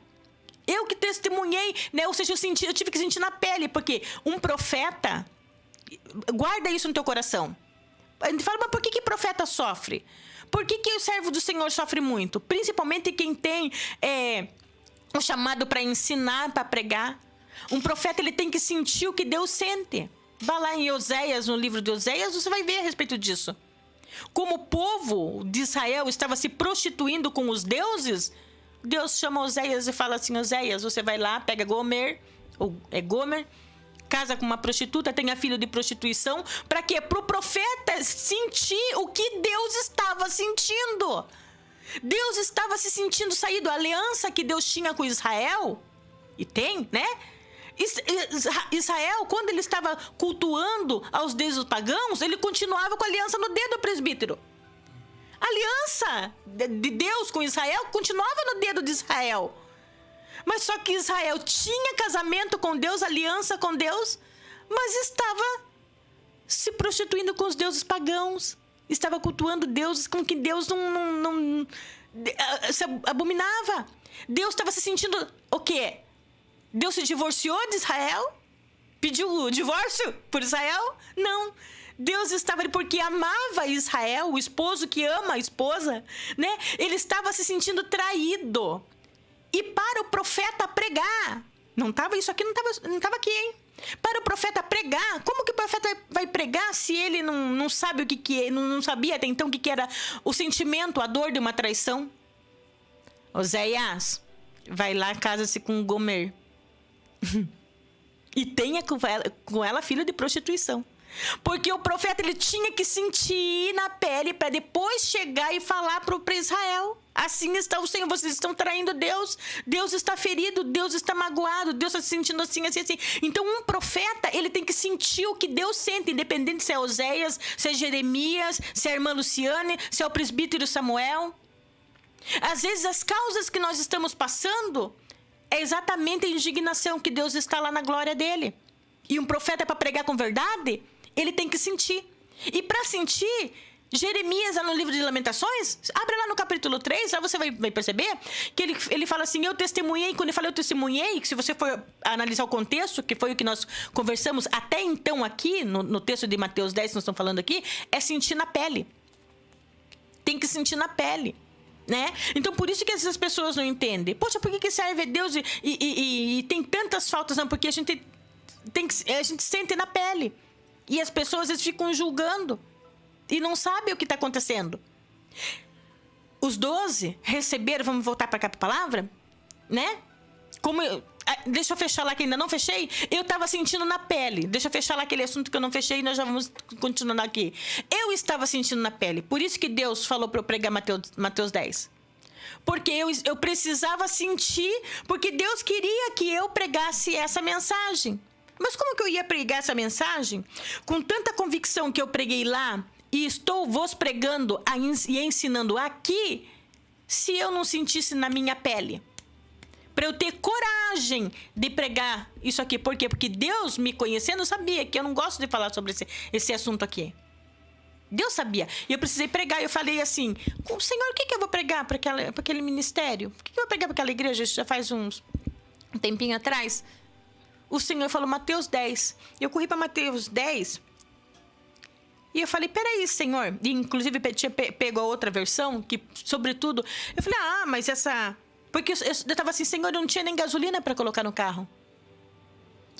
Eu que testemunhei, né? Ou seja, eu tive que sentir na pele, porque um profeta, guarda isso no teu coração. A gente fala, mas por que profeta sofre? Por que o servo do Senhor sofre muito? Principalmente quem tem um chamado para ensinar, para pregar. Um profeta, ele tem que sentir o que Deus sente. Vá lá em Oséias, no livro de Oséias, você vai ver a respeito disso. Como o povo de Israel estava se prostituindo com os deuses, Deus chama Oséias e fala assim: Oséias, você vai lá, pega Gomer, ou é Gomer, casa com uma prostituta, tenha filho de prostituição. Para quê? Para o profeta sentir o que Deus estava sentindo. Deus estava se sentindo saído. A aliança que Deus tinha com Israel, e tem, né? Israel, quando ele estava cultuando aos deuses pagãos, ele continuava com a aliança no dedo, presbítero. A aliança de Deus com Israel continuava no dedo de Israel. Mas só que Israel tinha casamento com Deus, aliança com Deus, mas estava se prostituindo com os deuses pagãos. Estava cultuando deuses com que Deus não se abominava. Deus estava se sentindo o quê? Deus se divorciou de Israel? Pediu o divórcio por Israel? Não. Deus estava ali porque amava Israel, o esposo que ama a esposa, né? Ele estava se sentindo traído. E para o profeta pregar, não estava isso aqui, não estava aqui, hein? Para o profeta pregar, como que o profeta vai pregar se ele não sabe o que é, não sabia até então o que era o sentimento, a dor de uma traição? Oséias, vai lá, casa-se com Gomer. E tenha com ela filho de prostituição. Porque o profeta, ele tinha que sentir na pele para depois chegar e falar para Israel: assim está o Senhor, vocês estão traindo Deus, Deus está ferido, Deus está magoado, Deus está se sentindo assim, assim, assim. Então um profeta, ele tem que sentir o que Deus sente, independente se é Oséias, se é Jeremias, se é a irmã Luciane, se é o presbítero Samuel. Às vezes as causas que nós estamos passando é exatamente a indignação que Deus está lá na glória dele. E um profeta, para pregar com verdade, ele tem que sentir. E para sentir, Jeremias, lá no livro de Lamentações, abre lá no capítulo 3, lá você vai perceber que ele fala assim: eu testemunhei. Quando ele fala eu testemunhei, que se você for analisar o contexto, que foi o que nós conversamos até então aqui, no texto de Mateus 10 que nós estamos falando aqui, é sentir na pele. Tem que sentir na pele, né? Então, por isso que essas pessoas não entendem. Poxa, por que serve a Deus e tem tantas faltas? Não, porque a gente sente na pele. E as pessoas, às vezes, ficam julgando e não sabem o que está acontecendo. Os 12 receberam, vamos voltar para cá para a palavra, né? Deixa eu fechar lá que ainda não fechei. Eu estava sentindo na pele. Deixa eu fechar lá aquele assunto que eu não fechei e nós já vamos continuar aqui. Eu estava sentindo na pele. Por isso que Deus falou para eu pregar Mateus 10. Porque eu precisava sentir, porque Deus queria que eu pregasse essa mensagem. Mas como que eu ia pregar essa mensagem com tanta convicção que eu preguei lá e estou vos pregando e ensinando aqui, se eu não sentisse na minha pele? Para eu ter coragem de pregar isso aqui. Por quê? Porque Deus, me conhecendo, sabia que eu não gosto de falar sobre esse assunto aqui. Deus sabia. E eu precisei pregar. Eu falei assim: Senhor, o que eu vou pregar para aquele ministério? O que eu vou pregar para aquela igreja? Isso já faz um tempinho atrás. O Senhor falou Mateus 10. Eu corri para Mateus 10. E eu falei: peraí, Senhor. E inclusive tinha pego a outra versão, que sobretudo... Eu falei: mas essa... Porque eu estava assim: Senhor, eu não tinha nem gasolina para colocar no carro.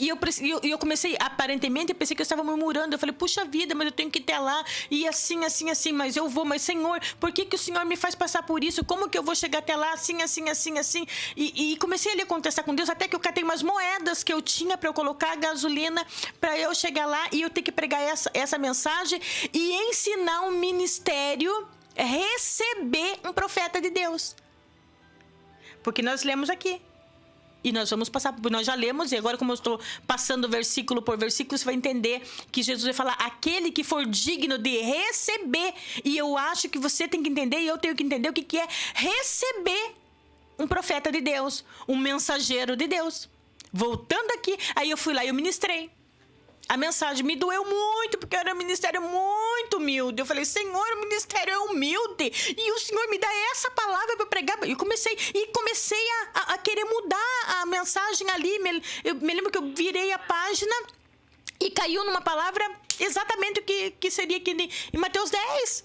E eu comecei, aparentemente, eu pensei que eu estava murmurando. Eu falei: puxa vida, mas eu tenho que ir até lá. E assim, assim, assim, mas eu vou. Mas, Senhor, por que o Senhor me faz passar por isso? Como que eu vou chegar até lá? Assim, assim, assim, assim. E comecei ali a contestar com Deus, até que eu catei umas moedas que eu tinha para eu colocar gasolina, para eu chegar lá e eu ter que pregar essa mensagem e ensinar um ministério, receber um profeta de Deus. Porque nós lemos aqui. E nós vamos passar, nós já lemos, e agora como eu estou passando versículo por versículo, você vai entender que Jesus vai falar: aquele que for digno de receber. E eu acho que você tem que entender, e eu tenho que entender o que é receber um profeta de Deus, um mensageiro de Deus. Voltando aqui, aí eu fui lá e eu ministrei. A mensagem me doeu muito, porque era um ministério muito humilde. Eu falei: Senhor, o ministério é humilde, e o Senhor me dá essa palavra para pregar. Eu comecei a querer mudar a mensagem ali. Eu me lembro que eu virei a página e caiu numa palavra exatamente o que seria aqui em Mateus 10.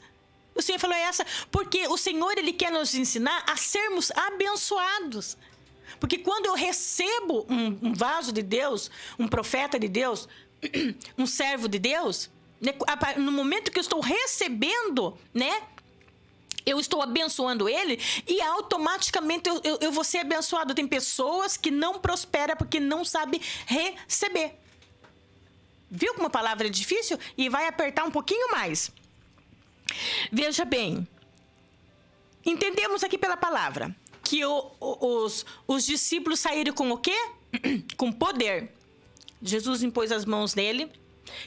O Senhor falou: essa, porque o Senhor, Ele quer nos ensinar a sermos abençoados. Porque quando eu recebo um vaso de Deus, um profeta de Deus, um servo de Deus, né, no momento que eu estou recebendo, né, eu estou abençoando ele e automaticamente eu vou ser abençoado. Tem pessoas que não prosperam porque não sabem receber. Viu como a palavra é difícil? E vai apertar um pouquinho mais. Veja bem. Entendemos aqui pela palavra que os discípulos saíram com o quê? Com poder. Jesus impôs as mãos nele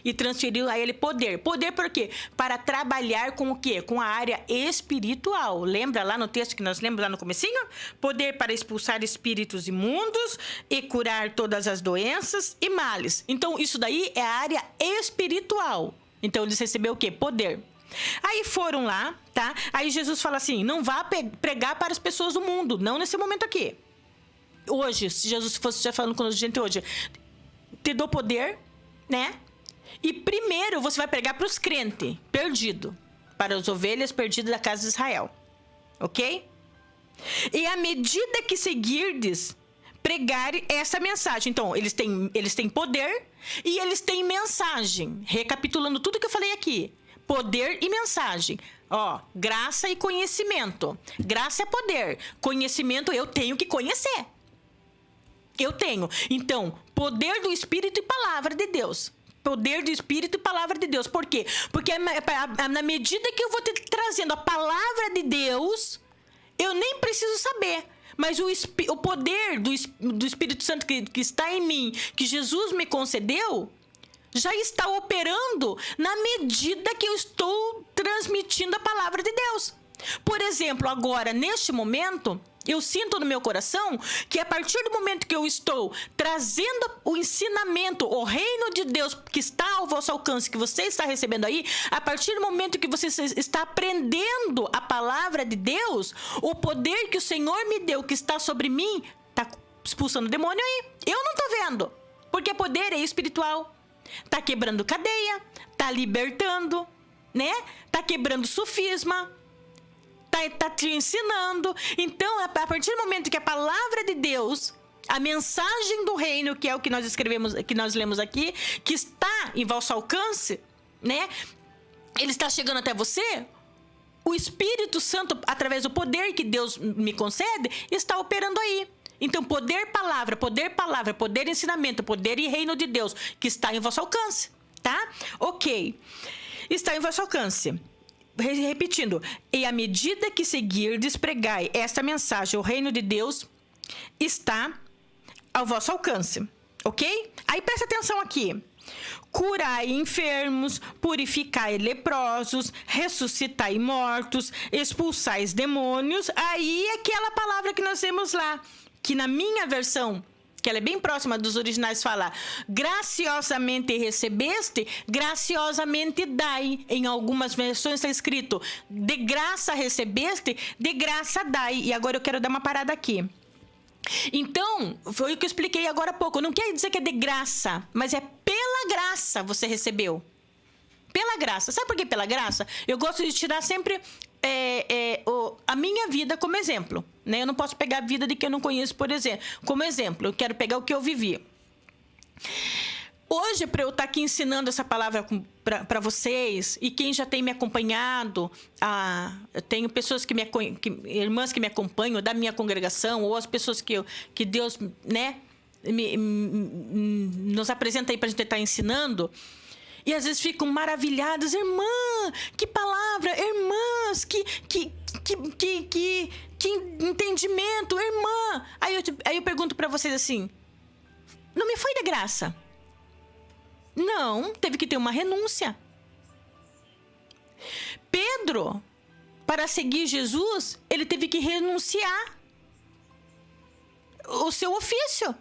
e transferiu a ele poder. Poder por quê? Para trabalhar com o quê? Com a área espiritual. Lembra lá no texto que nós lemos lá no comecinho? Poder para expulsar espíritos imundos e curar todas as doenças e males. Então, isso daí é a área espiritual. Então, eles receberam o quê? Poder. Aí foram lá, tá? Aí Jesus fala assim, não vá pregar para as pessoas do mundo, não nesse momento aqui. Hoje, se Jesus fosse já falando com a gente hoje, te dou poder, né? E primeiro você vai pregar para os crentes perdidos, para as ovelhas perdidas da casa de Israel, ok? E à medida que seguirdes, pregar essa mensagem. Então, eles têm poder e eles têm mensagem. Recapitulando tudo que eu falei aqui. Poder e mensagem. Ó, graça e conhecimento. Graça é poder. Conhecimento eu tenho que conhecer. Eu tenho. Então, poder do Espírito e palavra de Deus. Poder do Espírito e palavra de Deus. Por quê? Porque na medida que eu vou trazendo a palavra de Deus, eu nem preciso saber. Mas o poder do Espírito Santo que está em mim, que Jesus me concedeu, já está operando na medida que eu estou transmitindo a palavra de Deus. Por exemplo, agora, neste momento, eu sinto no meu coração que a partir do momento que eu estou trazendo o ensinamento, o reino de Deus que está ao vosso alcance, que você está recebendo aí, a partir do momento que você está aprendendo a palavra de Deus, o poder que o Senhor me deu, que está sobre mim, está expulsando o demônio aí. Eu não estou vendo, porque poder é espiritual. Tá quebrando cadeia, tá libertando, né? Tá quebrando sofisma, tá te ensinando. Então, a partir do momento que a palavra de Deus, a mensagem do reino, que é o que nós escrevemos, que nós lemos aqui, que está em vosso alcance, né? Ele está chegando até você. O Espírito Santo, através do poder que Deus me concede, está operando aí. Então, poder, poder, ensinamento, poder e reino de Deus, que está em vosso alcance, tá? Ok. Está em vosso alcance. Repetindo. E à medida que seguirdes, pregai esta mensagem, o reino de Deus está ao vosso alcance, ok? Aí, presta atenção aqui. Curai enfermos, purificai leprosos, ressuscitai mortos, expulsais demônios. Aí, é aquela palavra que nós temos lá, que na minha versão, que ela é bem próxima dos originais, fala graciosamente recebeste, graciosamente dai. Em algumas versões está escrito de graça recebeste, de graça dai. E agora eu quero dar uma parada aqui. Então, foi o que eu expliquei agora há pouco. Não quer dizer que é de graça, mas é pela graça você recebeu. Pela graça. Sabe por que pela graça? Eu gosto de tirar sempre a minha vida como exemplo, né? Eu não posso pegar a vida de quem eu não conheço, por exemplo, como exemplo. Eu quero pegar o que eu vivi. Hoje, para eu estar aqui ensinando essa palavra para vocês, e quem já tem me acompanhado, eu tenho pessoas irmãs que me acompanham da minha congregação, ou as pessoas que Deus, né, nos apresenta aí para a gente estar ensinando. E às vezes ficam maravilhadas. Irmã, que palavra! Irmãs, que entendimento! Irmã! Aí eu pergunto para vocês assim, não me foi de graça? Não, teve que ter uma renúncia. Pedro, para seguir Jesus, ele teve que renunciar o seu ofício.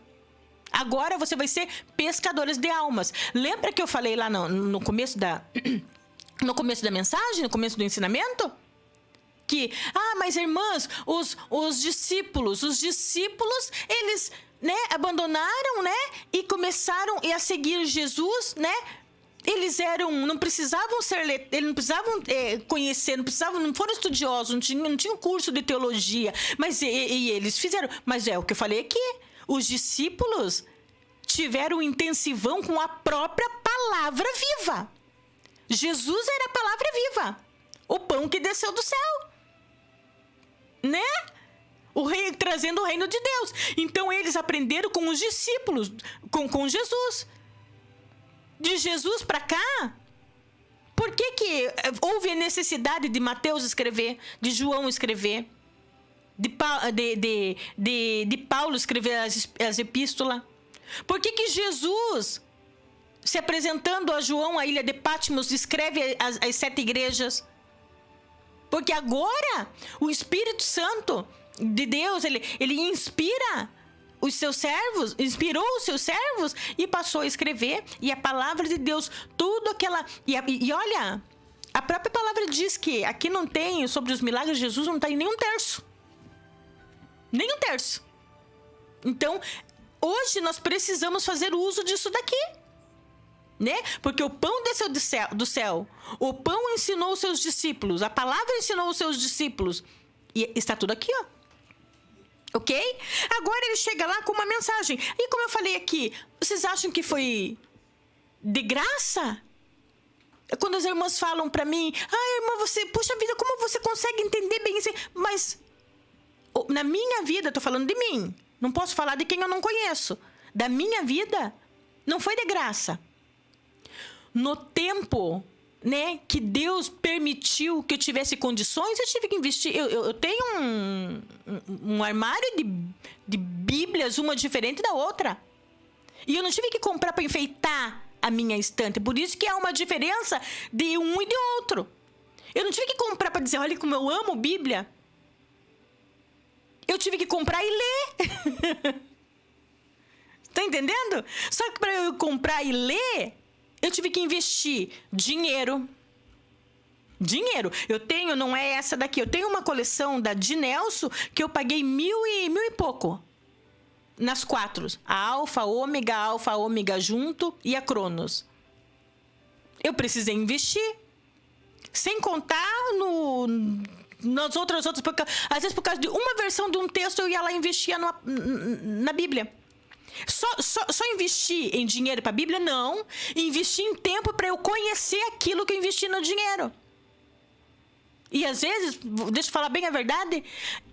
Agora você vai ser pescadores de almas. Lembra que eu falei lá no começo da mensagem, no começo do ensinamento? Que, mas irmãs, os discípulos, eles, né, abandonaram, né, e começaram a seguir Jesus, né? Eles não precisavam conhecer, não foram estudiosos, não tinham curso de teologia, mas e eles fizeram. Mas é o que eu falei aqui. Os discípulos tiveram um intensivão com a própria palavra viva. Jesus era a palavra viva, o pão que desceu do céu. né? Trazendo o reino de Deus. Então eles aprenderam com os discípulos, com Jesus. De Jesus para cá, por que houve a necessidade de Mateus escrever, de João escrever, de Paulo escrever as epístolas? Por que Jesus, se apresentando a João, a ilha de Patmos, escreve as 7 igrejas? Porque agora o Espírito Santo de Deus, ele inspira os seus servos, inspirou os seus servos e passou a escrever. E a palavra de Deus, tudo aquela... E olha, a própria palavra diz que aqui não tem, sobre os milagres de Jesus, não tem nem um terço. Nem um terço. Então, hoje nós precisamos fazer uso disso daqui. Né? Porque o pão desceu do céu. O pão ensinou os seus discípulos. A palavra ensinou os seus discípulos. E está tudo aqui, ó. Ok? Agora ele chega lá com uma mensagem. E como eu falei aqui, vocês acham que foi de graça? Quando as irmãs falam pra mim, irmã, puxa vida, como você consegue entender bem isso? Mas na minha vida, tô falando de mim. Não posso falar de quem eu não conheço. Da minha vida, não foi de graça. No tempo, né, que Deus permitiu que eu tivesse condições, eu tive que investir. Eu tenho um armário de Bíblias, uma diferente da outra. E eu não tive que comprar para enfeitar a minha estante. Por isso que há uma diferença de um e de outro. Eu não tive que comprar para dizer, olha como eu amo Bíblia. Eu tive que comprar e ler. Tá entendendo? Só que para eu comprar e ler, eu tive que investir dinheiro. Eu tenho, não é essa daqui, eu tenho uma coleção da de Nelson que eu paguei mil e pouco. Nas 4. A Alfa, Ômega junto e a Cronos. Eu precisei investir. Sem contar nas outras, porque, às vezes por causa de uma versão de um texto eu ia lá e investia na Bíblia. Só investir em dinheiro para a Bíblia? Não. Investir em tempo para eu conhecer aquilo que eu investi no dinheiro. E às vezes, deixa eu falar bem a verdade,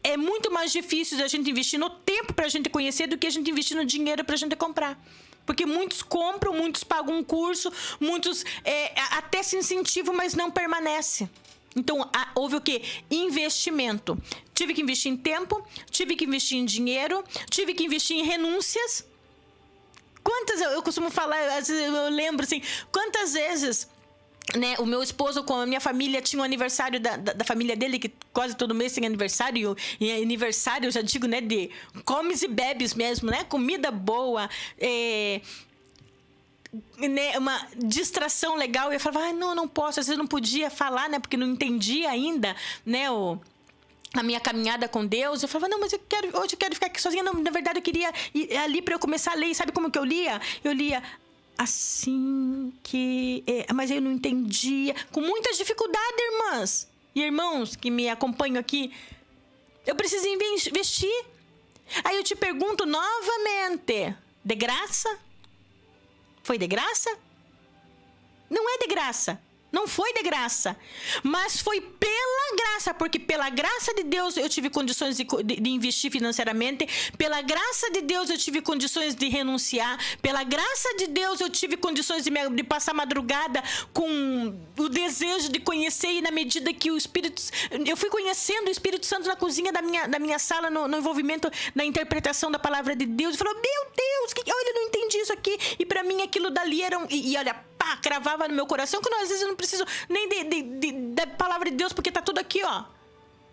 é muito mais difícil a gente investir no tempo para a gente conhecer do que a gente investir no dinheiro para a gente comprar. Porque muitos compram, muitos pagam um curso, muitos até se incentivam, mas não permanece. Então, houve o quê? Investimento. Tive que investir em tempo, tive que investir em dinheiro, tive que investir em renúncias. Eu costumo falar, às vezes eu lembro assim, quantas vezes, né, o meu esposo com a minha família tinha um aniversário da família dele, que quase todo mês tem aniversário, e aniversário, eu já digo, né, de comes e bebes mesmo, né, comida boa, né, uma distração legal. E eu falava, não posso, às vezes eu não podia falar, né, porque não entendia ainda, né, a minha caminhada com Deus. Eu falava, não, mas hoje eu quero ficar aqui sozinha. Não, na verdade eu queria ir ali para eu começar a ler. E sabe como que eu lia? Eu lia assim que... mas eu não entendia. Com muitas dificuldades, irmãs e irmãos que me acompanham aqui. Eu preciso investir. Aí eu te pergunto novamente, de graça? Foi de graça? Não é de graça. Não foi de graça, mas foi pela graça, porque pela graça de Deus eu tive condições de investir financeiramente, pela graça de Deus eu tive condições de renunciar, pela graça de Deus eu tive condições de passar madrugada com o desejo de conhecer, e na medida que eu fui conhecendo o Espírito Santo na cozinha da minha sala, no envolvimento na interpretação da palavra de Deus, e falou, meu Deus, olha, eu não entendi isso aqui, e para mim aquilo dali era e olha, pá, cravava no meu coração, que às vezes eu não preciso nem da palavra de Deus, porque tá tudo aqui, ó.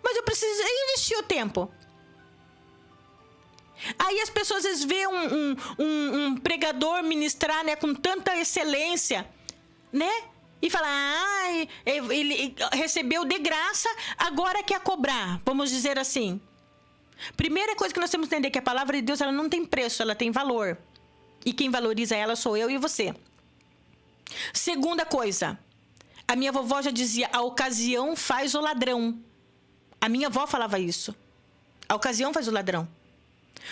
Mas eu preciso investir o tempo. Aí as pessoas às vezes vê um pregador ministrar, né, com tanta excelência, né? E fala, ele recebeu de graça, agora quer cobrar, vamos dizer assim. Primeira coisa que nós temos que entender é que a palavra de Deus, ela não tem preço, ela tem valor. E quem valoriza ela sou eu e você. Segunda coisa, a minha vovó já dizia, a ocasião faz o ladrão. A minha avó falava isso. A ocasião faz o ladrão.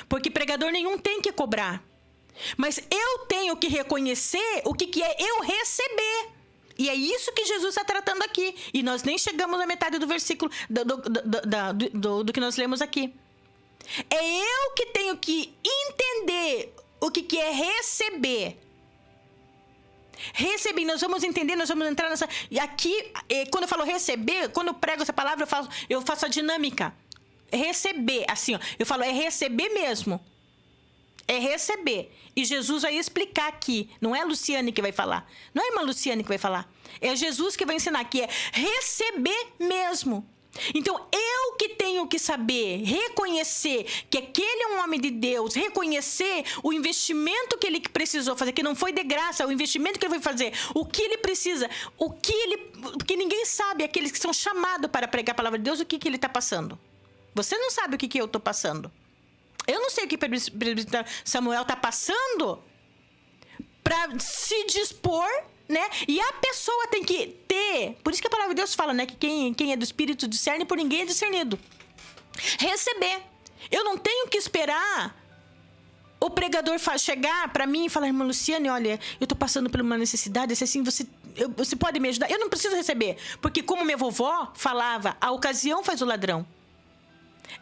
Porque pregador nenhum tem que cobrar. Mas eu tenho que reconhecer o que é eu receber. E é isso que Jesus está tratando aqui. E nós nem chegamos na metade do versículo do que nós lemos aqui. É eu que tenho que entender o que é receber. Receber, nós vamos entender, nós vamos entrar nessa... E aqui, quando eu falo receber, quando eu prego essa palavra, eu faço a dinâmica. Receber, assim, ó, eu falo, é receber mesmo. É receber. E Jesus vai explicar aqui. Não é a Luciane que vai falar. Não é a irmã Luciane que vai falar. É Jesus que vai ensinar que é receber mesmo. Então, eu que tenho que saber, reconhecer que aquele é um homem de Deus, reconhecer o investimento que ele precisou fazer, que não foi de graça, o investimento que ele foi fazer, o que ele precisa, porque ninguém sabe, aqueles que são chamados para pregar a palavra de Deus, o que ele está passando. Você não sabe o que eu estou passando. Eu não sei o que Samuel está passando para se dispor, né? E a pessoa tem que ter... Por isso que a palavra de Deus fala, né? Que quem é do Espírito discerne, por ninguém é discernido. Receber. Eu não tenho que esperar o pregador chegar para mim e falar, irmã Luciane, olha, eu tô passando por uma necessidade, assim, você pode me ajudar? Eu não preciso receber. Porque como minha vovó falava, a ocasião faz o ladrão.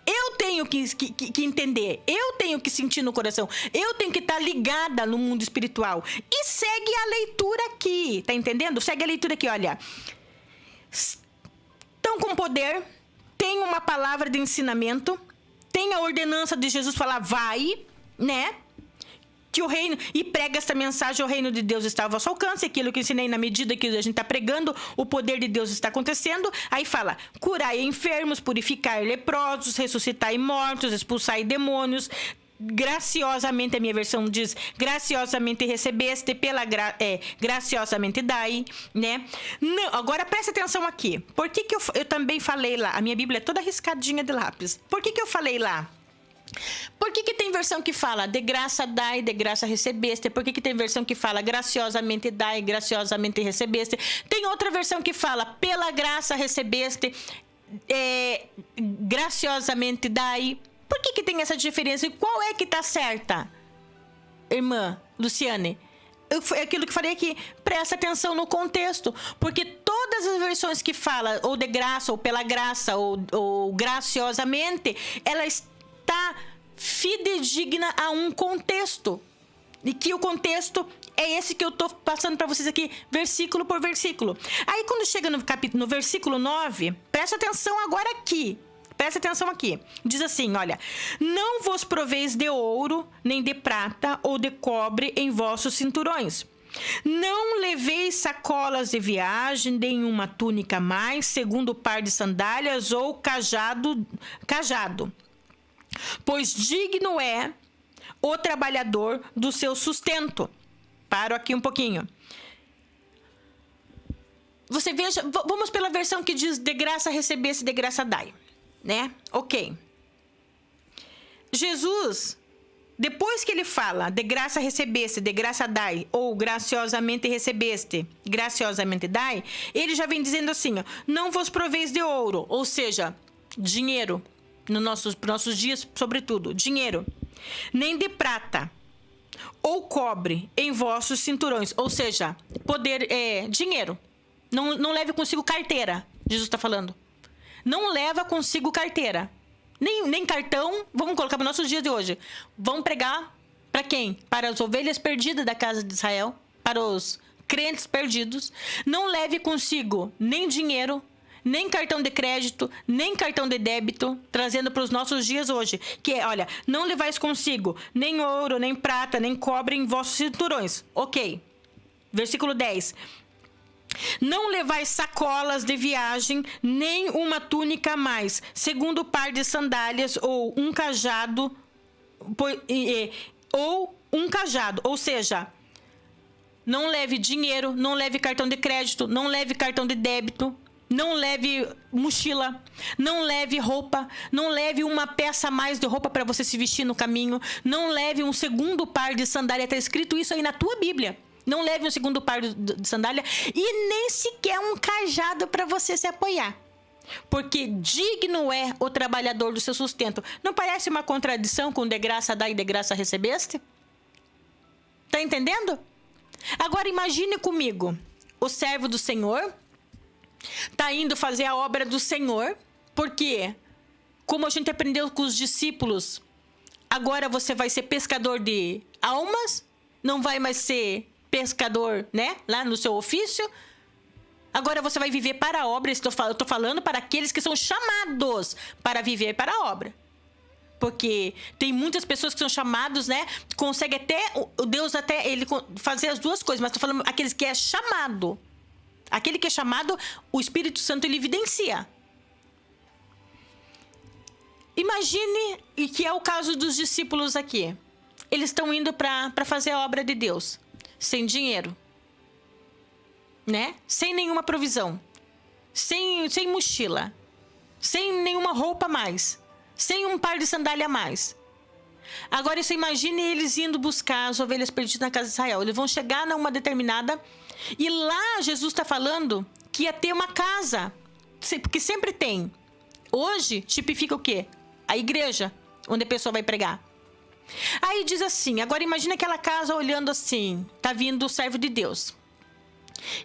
Eu tenho que entender, eu tenho que sentir no coração, eu tenho que estar ligada no mundo espiritual. E segue a leitura aqui, tá entendendo? Segue a leitura aqui, olha. Estão com poder, tem uma palavra de ensinamento, tem a ordenança de Jesus falar, vai, né? Que o reino, e prega essa mensagem, o reino de Deus está ao vosso alcance, aquilo que eu ensinei na medida que a gente está pregando, o poder de Deus está acontecendo. Aí fala, curai enfermos, purificar leprosos, ressuscitar mortos, expulsar demônios, graciosamente, a minha versão diz, graciosamente recebeste, graciosamente dai, né? Não, agora presta atenção aqui, por que eu também falei lá, a minha Bíblia é toda riscadinha de lápis, por que eu falei lá? Por que tem versão que fala de graça dai, de graça recebeste? Por que tem versão que fala graciosamente dai, graciosamente recebeste? Tem outra versão que fala pela graça recebeste, graciosamente dai. Por que tem essa diferença? E qual é que tá certa? Irmã Luciane, é aquilo que falei aqui, presta atenção no contexto, porque todas as versões que fala ou de graça, ou pela graça, ou graciosamente, ela está fidedigna a um contexto. E que o contexto é esse que eu tô passando para vocês aqui, versículo por versículo. Aí quando chega no versículo 9, presta atenção agora aqui. Presta atenção aqui. Diz assim, olha, não vos proveis de ouro, nem de prata ou de cobre em vossos cinturões. Não leveis sacolas de viagem, nem uma túnica mais, segundo o par de sandálias ou cajado. Pois digno é o trabalhador do seu sustento. Paro aqui um pouquinho. Você veja, vamos pela versão que diz de graça recebesse, de graça dai, né? Ok. Jesus, depois que ele fala de graça recebesse, de graça dai, ou graciosamente recebeste, graciosamente dai, ele já vem dizendo assim, ó, não vos proveis de ouro, ou seja, dinheiro, nos nossos dias, sobretudo, dinheiro, nem de prata ou cobre em vossos cinturões, ou seja, dinheiro. Não leve consigo carteira, Jesus está falando. Não leva consigo carteira, nem cartão. Vamos colocar para os nossos dias de hoje. Vamos pregar para quem? Para as ovelhas perdidas da casa de Israel, para os crentes perdidos. Não leve consigo nem dinheiro, nem cartão de crédito, nem cartão de débito, trazendo para os nossos dias hoje. Que é, olha, não levais consigo nem ouro, nem prata, nem cobre em vossos cinturões. Ok. Versículo 10. Não levais sacolas de viagem, nem uma túnica a mais, segundo o par de sandálias ou um cajado, ou seja, não leve dinheiro, não leve cartão de crédito, não leve cartão de débito, não leve mochila, não leve roupa, não leve uma peça a mais de roupa para você se vestir no caminho, não leve um segundo par de sandália, está escrito isso aí na tua Bíblia. Não leve um segundo par de sandália e nem sequer um cajado para você se apoiar. Porque digno é o trabalhador do seu sustento. Não parece uma contradição com de graça dai e de graça recebeste? Tá entendendo? Agora imagine comigo o servo do Senhor, está indo fazer a obra do Senhor, porque, como a gente aprendeu com os discípulos, agora você vai ser pescador de almas, não vai mais ser pescador, né? Lá no seu ofício. Agora você vai viver para a obra. Eu estou falando para aqueles que são chamados para viver para a obra. Porque tem muitas pessoas que são chamados, né? Consegue até, o Deus até, ele fazer as duas coisas. Mas estou falando aqueles que é chamado. Aquele que é chamado, o Espírito Santo, ele evidencia. Imagine, e que é o caso dos discípulos aqui. Eles estão indo para fazer a obra de Deus. Sem dinheiro. Né? Sem nenhuma provisão. Sem mochila. Sem nenhuma roupa a mais. Sem um par de sandália a mais. Agora, você imagine eles indo buscar as ovelhas perdidas na casa de Israel. Eles vão chegar numa determinada... E lá, Jesus está falando que ia ter uma casa. Porque sempre tem. Hoje, tipifica o quê? A igreja, onde a pessoa vai pregar. Aí diz assim, agora imagina aquela casa olhando assim, tá vindo o servo de Deus.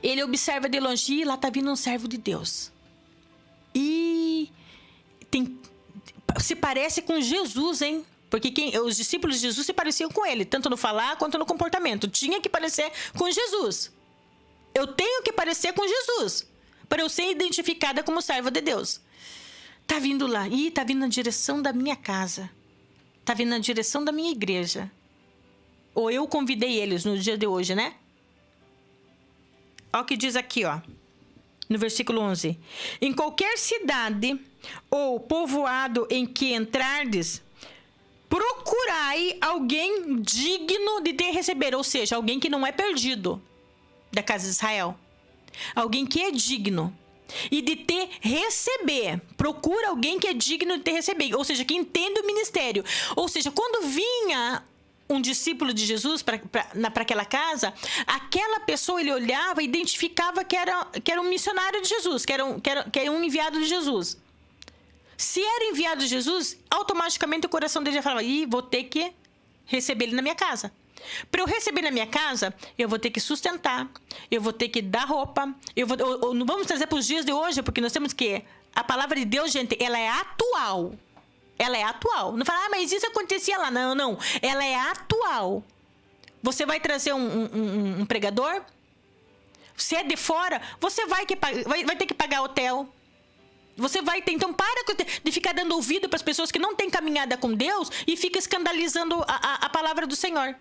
Ele observa de longe, lá tá vindo um servo de Deus. E se parece com Jesus, hein? Porque os discípulos de Jesus se pareciam com ele, tanto no falar quanto no comportamento. Tinha que parecer com Jesus. Eu tenho que parecer com Jesus, para eu ser identificada como serva de Deus. Tá vindo lá, tá vindo na direção da minha casa. Tá vindo na direção da minha igreja. Ou eu convidei eles no dia de hoje, né? Olha o que diz aqui, ó. No versículo 11. Em qualquer cidade ou povoado em que entrardes, procurai alguém digno de te receber. Ou seja, alguém que não é perdido da casa de Israel. Alguém que é digno. E de te receber. Procura alguém que é digno de te receber. Ou seja, que entende o ministério. Ou seja, quando vinha um discípulo de Jesus para aquela casa, aquela pessoa, ele olhava e identificava que era um missionário de Jesus, que era um enviado de Jesus. Se era enviado de Jesus, automaticamente o coração dele já falava, vou ter que receber ele na minha casa. Para eu receber na minha casa, eu vou ter que sustentar, eu vou ter que dar roupa, não vamos trazer para os dias de hoje, porque nós temos que... A palavra de Deus, gente, ela é atual. Ela é atual. Não fala, mas isso acontecia lá. Não. Ela é atual. Você vai trazer um pregador? Se é de fora, você vai ter que pagar hotel. Você vai ter... Então, para de ficar dando ouvido para as pessoas que não têm caminhada com Deus e fica escandalizando a palavra do Senhor.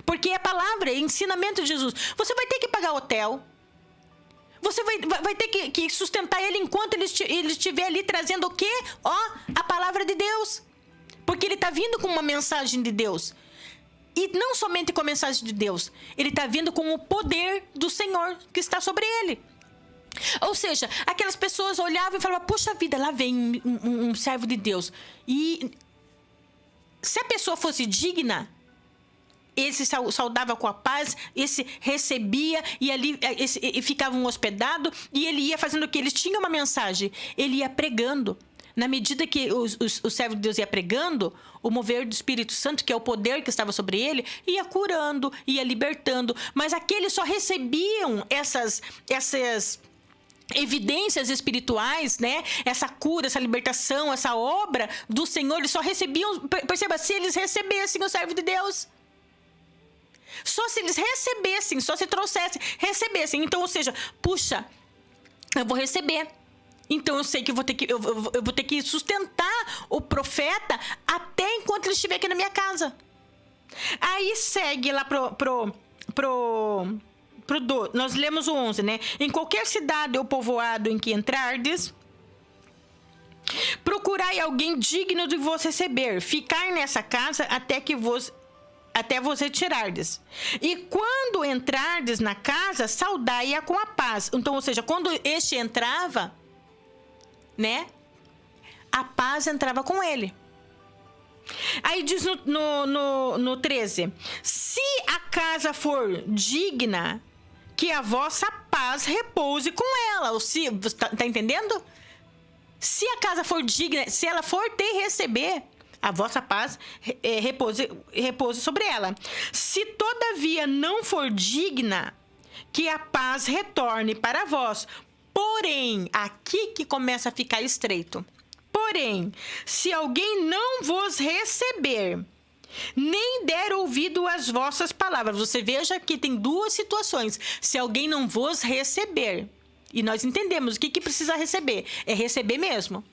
Porque é palavra, é ensinamento de Jesus. Você vai ter que pagar hotel. Você vai ter que sustentar ele enquanto ele estiver ali trazendo o quê? A palavra de Deus. Porque ele está vindo com uma mensagem de Deus. E não somente com a mensagem de Deus. Ele está vindo com o poder do Senhor que está sobre ele. Ou seja, aquelas pessoas olhavam e falavam, puxa vida, lá vem um servo de Deus. E se a pessoa fosse digna... Esse saudava com a paz, esse recebia e ali e ficavam hospedados e ele ia fazendo o que? Eles tinham uma mensagem, ele ia pregando. Na medida que o servo de Deus ia pregando, o mover do Espírito Santo, que é o poder que estava sobre ele, ia curando, ia libertando. Mas aqueles só recebiam essas evidências espirituais, né? Essa cura, essa libertação, essa obra do Senhor, eles só recebiam, perceba, se eles recebessem o servo de Deus. Só se eles recebessem, só se trouxessem, recebessem. Então, ou seja, puxa, eu vou receber. Então, eu sei que eu vou ter que sustentar o profeta até enquanto ele estiver aqui na minha casa. Aí segue lá nós lemos o 11, né? Em qualquer cidade ou povoado em que entrardes, procurai alguém digno de vos receber, ficar nessa casa até vos retirardes. E quando entrardes na casa, saudai-a com a paz. Então, ou seja, quando este entrava, né? A paz entrava com ele. Aí diz no 13. Se a casa for digna, que a vossa paz repouse com ela. Ou se, tá entendendo? Se a casa for digna, se ela for te receber, a vossa paz repouse sobre ela. Se todavia não for digna, que a paz retorne para vós. Porém, aqui que começa a ficar estreito. Porém, se alguém não vos receber, nem der ouvido às vossas palavras. Você veja que tem duas situações. Se alguém não vos receber, e nós entendemos o que precisa receber. É receber mesmo,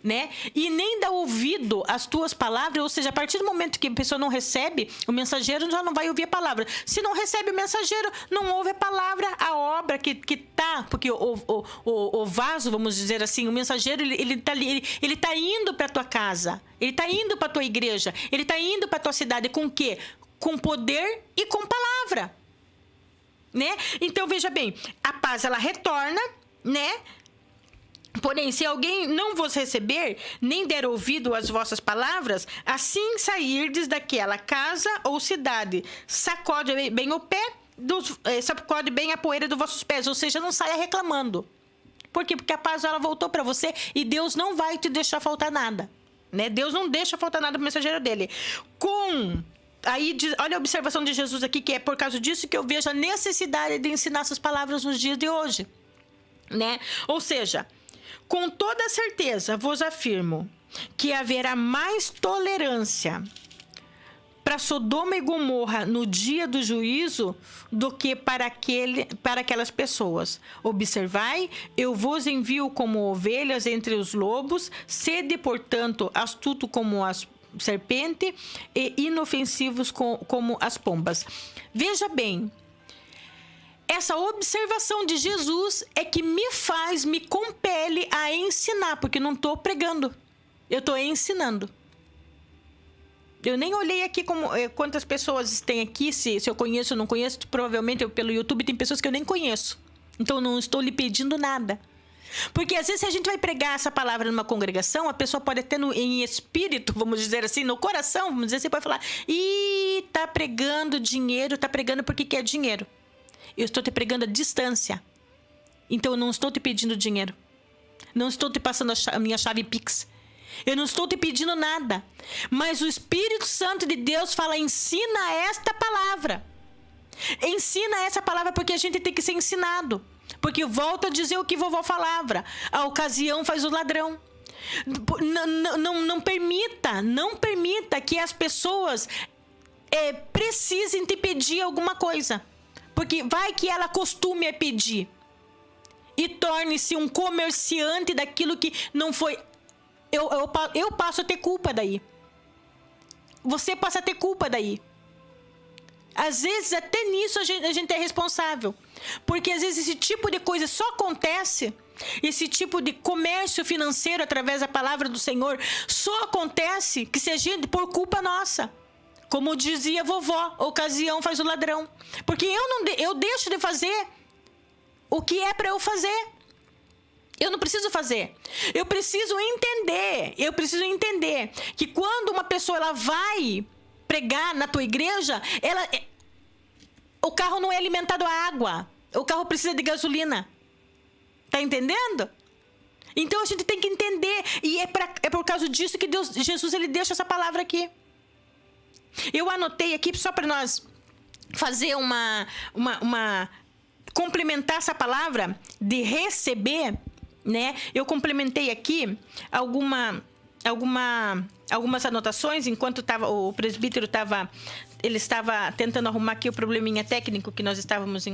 né? E nem dar ouvido às tuas palavras, ou seja, a partir do momento que a pessoa não recebe, o mensageiro já não vai ouvir a palavra. Se não recebe o mensageiro, não ouve a palavra, a obra que tá, porque o vaso, vamos dizer assim, o mensageiro, ele tá indo para tua casa, ele tá indo para tua igreja, ele tá indo para tua cidade com o quê? Com poder e com palavra, né? Então, veja bem, a paz, ela retorna, né? Porém, se alguém não vos receber, nem der ouvido às vossas palavras, assim sairdes daquela casa ou cidade, sacode bem o pé, sacode bem a poeira dos vossos pés, ou seja, não saia reclamando. Por quê? Porque a paz, ela voltou para você e Deus não vai te deixar faltar nada, né? Deus não deixa faltar nada pro mensageiro dele. Aí, olha a observação de Jesus aqui, que é por causa disso que eu vejo a necessidade de ensinar essas palavras nos dias de hoje, né? Ou seja, com toda certeza vos afirmo que haverá mais tolerância para Sodoma e Gomorra no dia do juízo do que para aquelas pessoas. Observai, eu vos envio como ovelhas entre os lobos, sede, portanto, astuto como as serpente e inofensivos como as pombas. Veja bem, essa observação de Jesus é que me compele a ensinar, porque não estou pregando, eu estou ensinando. Eu nem olhei aqui quantas pessoas tem aqui, se eu conheço ou não conheço. Provavelmente pelo YouTube tem pessoas que eu nem conheço, então não estou lhe pedindo nada. Porque às vezes, se a gente vai pregar essa palavra numa congregação, a pessoa pode até em espírito, vamos dizer assim, no coração, vamos dizer assim, pode falar: ih, tá pregando dinheiro, tá pregando porque quer dinheiro. Eu estou te pregando a distância. Então eu não estou te pedindo dinheiro. Não estou te passando a minha chave Pix. Eu não estou te pedindo nada. Mas o Espírito Santo de Deus fala: ensina esta palavra. Ensina essa palavra, porque a gente tem que ser ensinado. Porque volto a dizer o que vovó falava: a ocasião faz o ladrão. Não permita que as pessoas precisem te pedir alguma coisa. Porque vai que ela costume a pedir e torne-se um comerciante daquilo que não foi. Eu passo a ter culpa daí. Você passa a ter culpa daí. Às vezes, até nisso a gente é responsável. Porque às vezes esse tipo de coisa só acontece, esse tipo de comércio financeiro através da palavra do Senhor só acontece que se a gente, por culpa nossa. Como dizia vovó, ocasião faz o ladrão. Porque eu deixo de fazer o que é para eu fazer. Eu não preciso fazer. Eu preciso entender que quando uma pessoa ela vai pregar na tua igreja, o carro não é alimentado a água. O carro precisa de gasolina. Tá entendendo? Então a gente tem que entender. E é por causa disso que Jesus ele deixa essa palavra aqui. Eu anotei aqui só para nós fazer uma complementar essa palavra de receber, né? Eu complementei aqui algumas anotações enquanto o presbítero estava tentando arrumar aqui o probleminha técnico que nós estávamos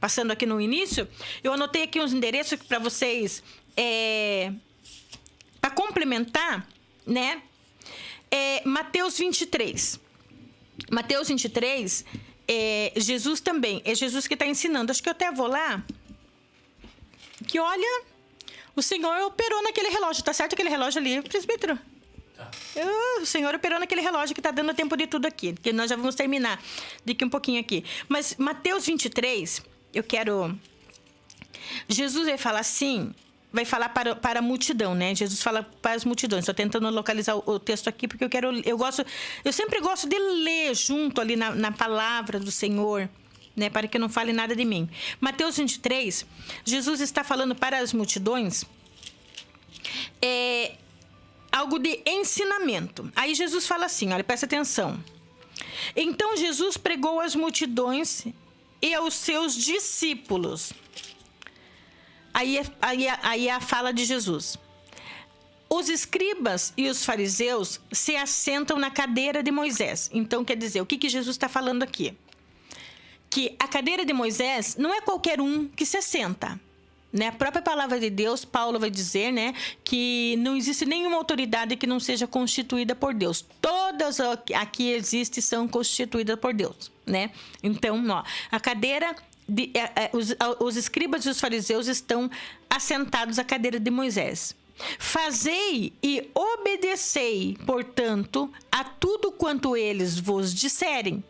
passando aqui no início. Eu anotei aqui uns endereços para vocês para complementar, né? Mateus 23. Mateus 23, Jesus também. É Jesus que está ensinando. Acho que eu até vou lá. Que olha, o Senhor operou naquele relógio. Tá certo aquele relógio ali, presbítero? Tá. O Senhor operou naquele relógio que está dando tempo de tudo aqui. Que nós já vamos terminar daqui um pouquinho aqui. Mas Mateus 23, eu quero... Jesus vai falar assim... Vai falar para a multidão, né? Jesus fala para as multidões. Estou tentando localizar o texto aqui, porque eu sempre gosto de ler junto ali na palavra do Senhor, né? Para que não fale nada de mim. Mateus 23, Jesus está falando para as multidões algo de ensinamento. Aí Jesus fala assim, olha, presta atenção. Então Jesus pregou às multidões e aos seus discípulos. Aí é a fala de Jesus. Os escribas e os fariseus se assentam na cadeira de Moisés. Então, quer dizer, o que Jesus está falando aqui? Que a cadeira de Moisés não é qualquer um que se assenta. Né? A própria palavra de Deus, Paulo vai dizer, né, que não existe nenhuma autoridade que não seja constituída por Deus. Todas aqui existem são constituídas por Deus. Né? Então, ó, a cadeira... os escribas e os fariseus estão assentados à cadeira de Moisés. Fazei e obedecei, portanto, a tudo quanto eles vos disserem.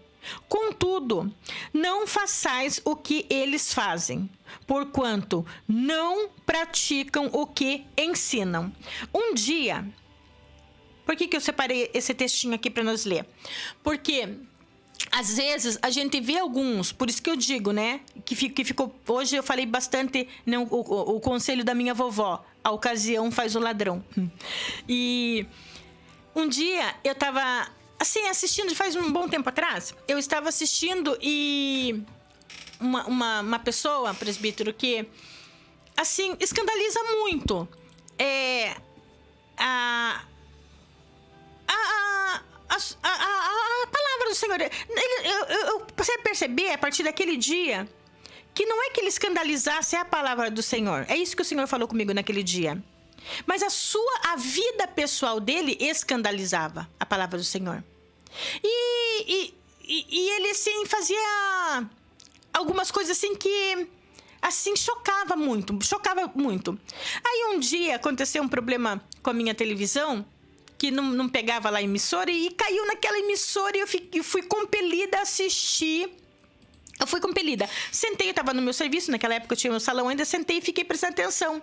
Contudo, não façais o que eles fazem, porquanto não praticam o que ensinam. Um dia, por que eu separei esse textinho aqui para nós ler? Porque às vezes a gente vê alguns, por isso que eu digo, né? Que ficou. Hoje eu falei bastante, né, o conselho da minha vovó: a ocasião faz o ladrão. E um dia eu tava assim, assistindo, faz um bom tempo atrás, eu estava assistindo e uma pessoa, presbítero, que assim, escandaliza muito a palavra do Senhor. Eu passei a perceber a partir daquele dia que não é que ele escandalizasse a palavra do Senhor. É isso que o Senhor falou comigo naquele dia. Mas a vida pessoal dele escandalizava a palavra do Senhor. E ele, assim, fazia algumas coisas, assim, que, assim, chocava muito. Aí, um dia, aconteceu um problema com a minha televisão, que não pegava lá a emissora, e caiu naquela emissora, e eu fui compelida a assistir. Eu fui compelida. Sentei, eu estava no meu serviço, naquela época eu tinha meu salão ainda, sentei e fiquei prestando atenção.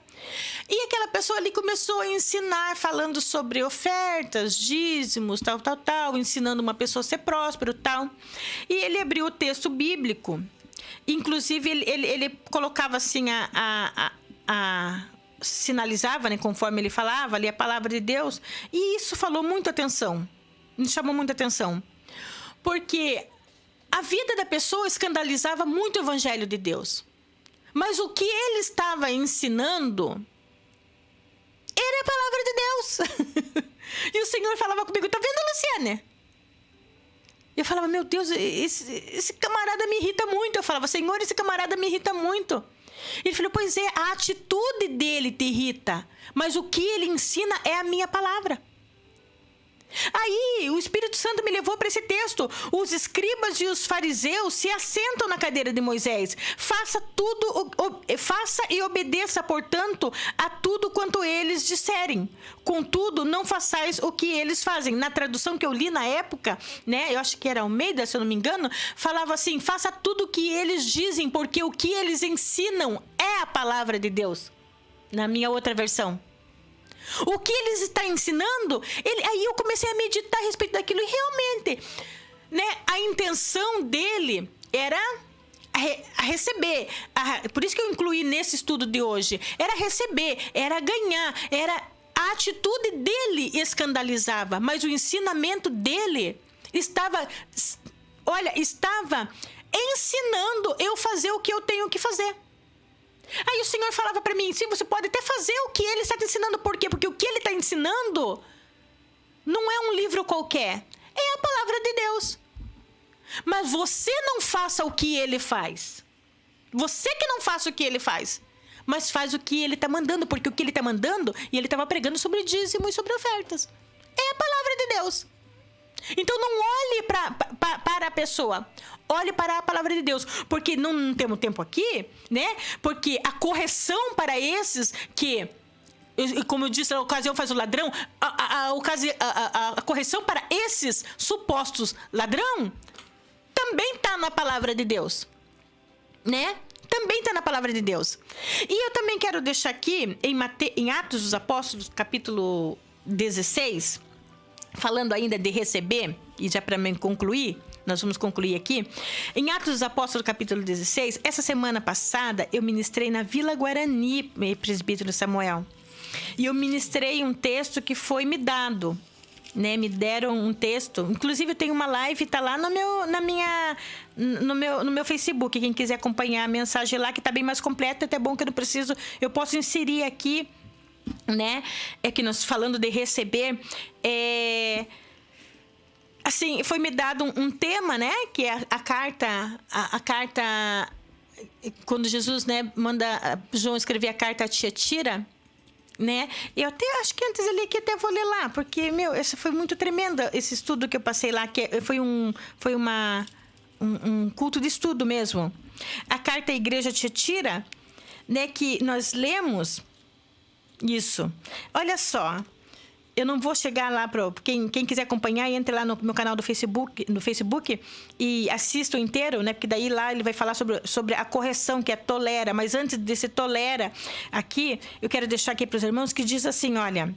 E aquela pessoa ali começou a ensinar, falando sobre ofertas, dízimos, tal, ensinando uma pessoa a ser próspero, tal. E ele abriu o texto bíblico. Inclusive, ele colocava assim, sinalizava, né, conforme ele falava ali a palavra de Deus. E isso falou muita atenção. Me chamou muita atenção. Porque a vida da pessoa escandalizava muito o evangelho de Deus. Mas o que ele estava ensinando era a palavra de Deus. E o Senhor falava comigo: tá vendo, Luciane? Eu falava: meu Deus, esse camarada me irrita muito. Eu falava: Senhor, esse camarada me irrita muito. Ele falou: pois é, a atitude dele te irrita, mas o que ele ensina é a minha palavra. Aí o Espírito Santo me levou para esse texto: os escribas e os fariseus se assentam na cadeira de Moisés. Faça e obedeça, portanto, a tudo quanto eles disserem. Contudo, não façais o que eles fazem. Na tradução que eu li na época, né, eu acho que era Almeida, se eu não me engano, falava assim: faça tudo o que eles dizem, porque o que eles ensinam é a palavra de Deus. Na minha outra versão, o que eles estão ensinando, aí eu comecei a meditar a respeito daquilo. E realmente, né, a intenção dele era a receber. Por isso que eu incluí nesse estudo de hoje. Era receber, era ganhar, a atitude dele escandalizava, mas o ensinamento dele estava ensinando eu fazer o que eu tenho que fazer. Aí o Senhor falava para mim: sim, você pode até fazer o que ele está te ensinando. Por quê? Porque o que ele está ensinando não é um livro qualquer, é a palavra de Deus. Mas você não faça o que ele faz. Você que não faça o que ele faz, mas faz o que ele está mandando, porque o que ele está mandando, e ele estava pregando sobre dízimo e sobre ofertas, é a palavra de Deus. Então não olhe para a pessoa, olhe para a palavra de Deus, porque não temos tempo aqui, né? Porque a correção para esses que, como eu disse, a ocasião faz o ladrão, a correção para esses supostos ladrão também está na palavra de Deus, né? Também está na palavra de Deus. E eu também quero deixar aqui em Atos dos Apóstolos, capítulo 16, falando ainda de receber, e já para mim concluir, nós vamos concluir aqui. Em Atos dos Apóstolos, capítulo 16, essa semana passada eu ministrei na Vila Guarani, presbítero Samuel. E eu ministrei um texto que foi me dado né? Me deram um texto. Inclusive, eu tenho uma live, tá lá no meu Facebook. Quem quiser acompanhar a mensagem lá, que tá bem mais completa, até bom que eu posso inserir aqui, né? É que nós falando de receber, assim, foi me dado um tema, né? Que é a carta, quando Jesus, né, manda João escrever a carta a Tiatira, né? Eu até acho que antes eu li aqui, até vou ler lá, porque, essa foi muito tremenda, esse estudo que eu passei lá, que foi um culto de estudo mesmo. A carta à igreja de Tiatira, né, que nós lemos isso. Olha só, eu não vou chegar lá para quem quiser acompanhar, entre lá no meu canal do Facebook e assista o inteiro, né? Porque daí lá ele vai falar sobre a correção, que é tolera. Mas antes desse tolera aqui, eu quero deixar aqui para os irmãos que diz assim, olha: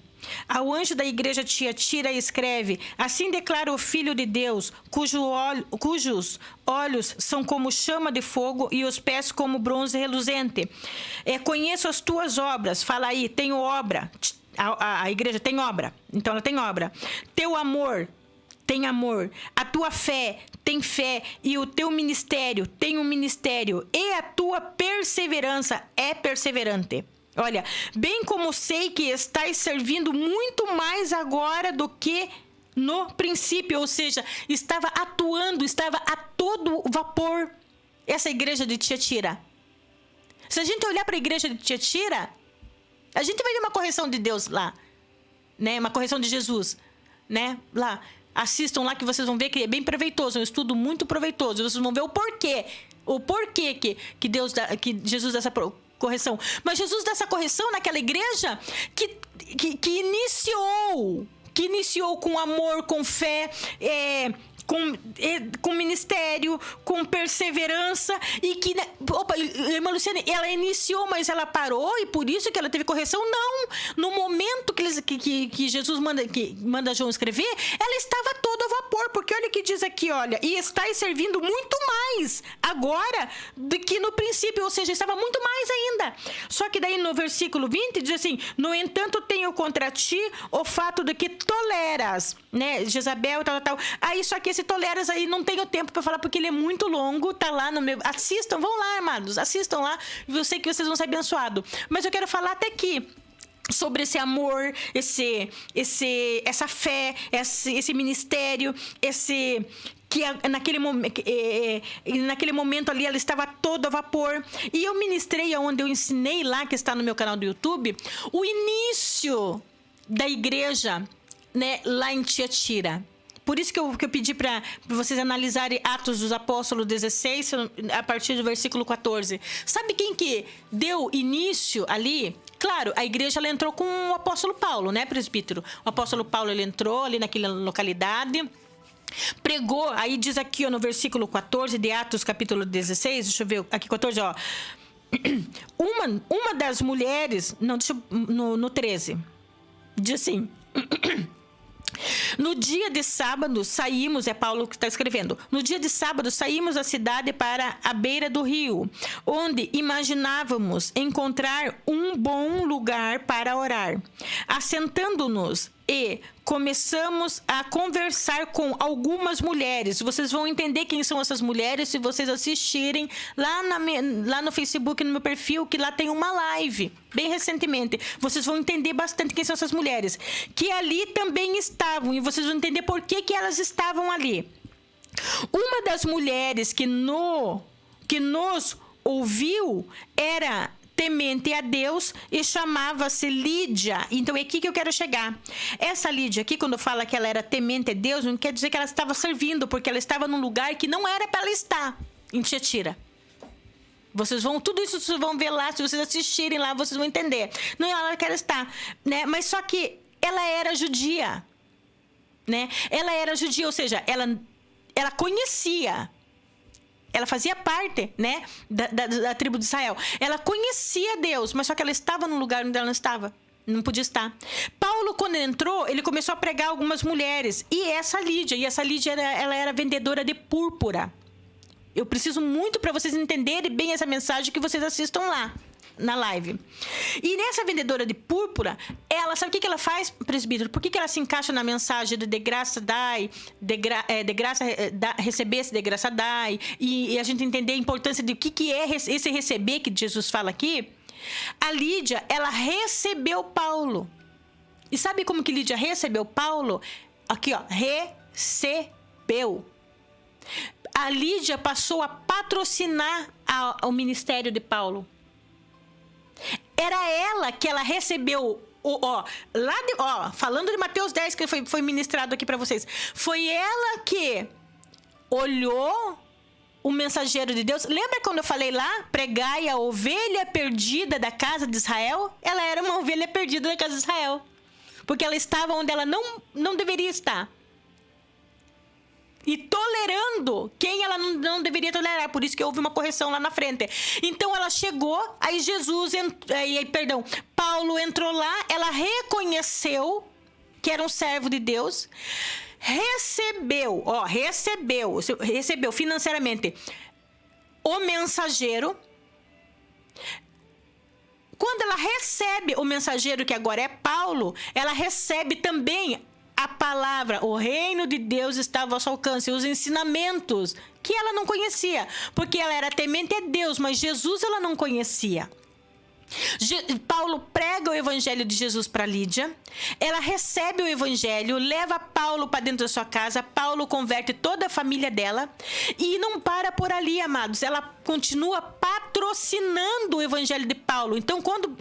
ao anjo da igreja de Tiatira escreve: assim declara o Filho de Deus, cujos olhos são como chama de fogo e os pés como bronze reluzente. Conheço as tuas obras. Fala aí, tenho obra. A igreja tem obra, então ela tem obra. Teu amor tem amor, a tua fé tem fé, e o teu ministério tem um ministério, e a tua perseverança é perseverante. Olha, bem como sei que estás servindo muito mais agora do que no princípio, ou seja, estava atuando, estava a todo vapor essa igreja de Tiatira. Se a gente olhar para a igreja de Tiatira, a gente vai ver uma correção de Deus lá, né? Uma correção de Jesus, né? Lá, assistam lá que vocês vão ver que é bem proveitoso, é um estudo muito proveitoso. Vocês vão ver o porquê que Jesus dá essa correção. Mas Jesus dá essa correção naquela igreja que iniciou com amor, com fé, com ministério, com perseverança, e que, irmã Luciane, ela iniciou, mas ela parou, e por isso que ela teve correção? Não, no momento que Jesus manda João escrever, ela estava toda a vapor, porque olha o que diz aqui, olha: e estáis servindo muito mais agora do que no princípio, ou seja, estava muito mais ainda. Só que daí no versículo 20 diz assim: no entanto tenho contra ti o fato de que toleras, né, Jezabel, tal. Aí só que esse toleras aí não tenho tempo para falar, porque ele é muito longo, tá lá no meu... Assistam, vão lá, amados, assistam lá, eu sei que vocês vão ser abençoados. Mas eu quero falar até aqui sobre esse amor, essa fé, esse ministério, que naquele momento ali ela estava toda a vapor. E eu ministrei, onde eu ensinei lá, que está no meu canal do YouTube, o início da igreja, né, lá em Tiatira. Por isso que eu pedi para vocês analisarem Atos dos Apóstolos 16, a partir do versículo 14. Sabe quem que deu início ali? Claro, a igreja ela entrou com o apóstolo Paulo, né, presbítero? O apóstolo Paulo ele entrou ali naquela localidade, pregou, aí diz aqui, ó, no versículo 14 de Atos, capítulo 16, deixa eu ver aqui, 14, ó. Uma das mulheres, não, deixa eu, no 13, diz assim... No dia de sábado saímos, é Paulo que está escrevendo, no dia de sábado saímos da cidade para a beira do rio, onde imaginávamos encontrar um bom lugar para orar. Assentando-nos e começamos a conversar com algumas mulheres. Vocês vão entender quem são essas mulheres se vocês assistirem lá no Facebook, no meu perfil, que lá tem uma live, bem recentemente. Vocês vão entender bastante quem são essas mulheres, que ali também estavam, e vocês vão entender por que elas estavam ali. Uma das mulheres que nos ouviu era temente a Deus e chamava-se Lídia. Então é aqui que eu quero chegar. Essa Lídia aqui, quando fala que ela era temente a Deus, não quer dizer que ela estava servindo, porque ela estava num lugar que não era para ela estar, em Tiatira. Tudo isso vocês vão ver lá, se vocês assistirem lá, vocês vão entender. Não é ela que ela está, né? Mas só que ela era judia, né? Ela era judia, ou seja, ela conhecia. Ela fazia parte, né, da tribo de Israel. Ela conhecia Deus, mas só que ela estava num lugar onde ela não estava. Não podia estar. Paulo, quando entrou, ele começou a pregar algumas mulheres. E essa Lídia ela era vendedora de púrpura. Eu preciso muito para vocês entenderem bem essa mensagem, que vocês assistam lá, na live. E nessa vendedora de púrpura, ela, sabe o que ela faz, presbítero? Por que ela se encaixa na mensagem de graça dai, de graça receber-se, de graça dai, e a gente entender a importância de o que é esse receber que Jesus fala aqui? A Lídia, ela recebeu Paulo. E sabe como que Lídia recebeu Paulo? Aqui, ó, recebeu. A Lídia passou a patrocinar o ministério de Paulo. Era ela que ela recebeu, falando de Mateus 10, que foi ministrado aqui para vocês. Foi ela que olhou o mensageiro de Deus. Lembra quando eu falei lá? Pregai a ovelha perdida da casa de Israel? Ela era uma ovelha perdida da casa de Israel. Porque ela estava onde ela não deveria estar. E tolerando quem ela não deveria tolerar. Por isso que houve uma correção lá na frente. Então ela chegou, aí Paulo entrou lá, ela reconheceu que era um servo de Deus, recebeu financeiramente o mensageiro. Quando ela recebe o mensageiro, que agora é Paulo, ela recebe também a palavra, o reino de Deus estava ao seu alcance, os ensinamentos que ela não conhecia, porque ela era temente a Deus, mas Jesus ela não conhecia. Paulo prega o evangelho de Jesus para Lídia, ela recebe o evangelho, leva Paulo para dentro da sua casa, Paulo converte toda a família dela e não para por ali, amados, ela continua patrocinando o evangelho de Paulo. Então, quando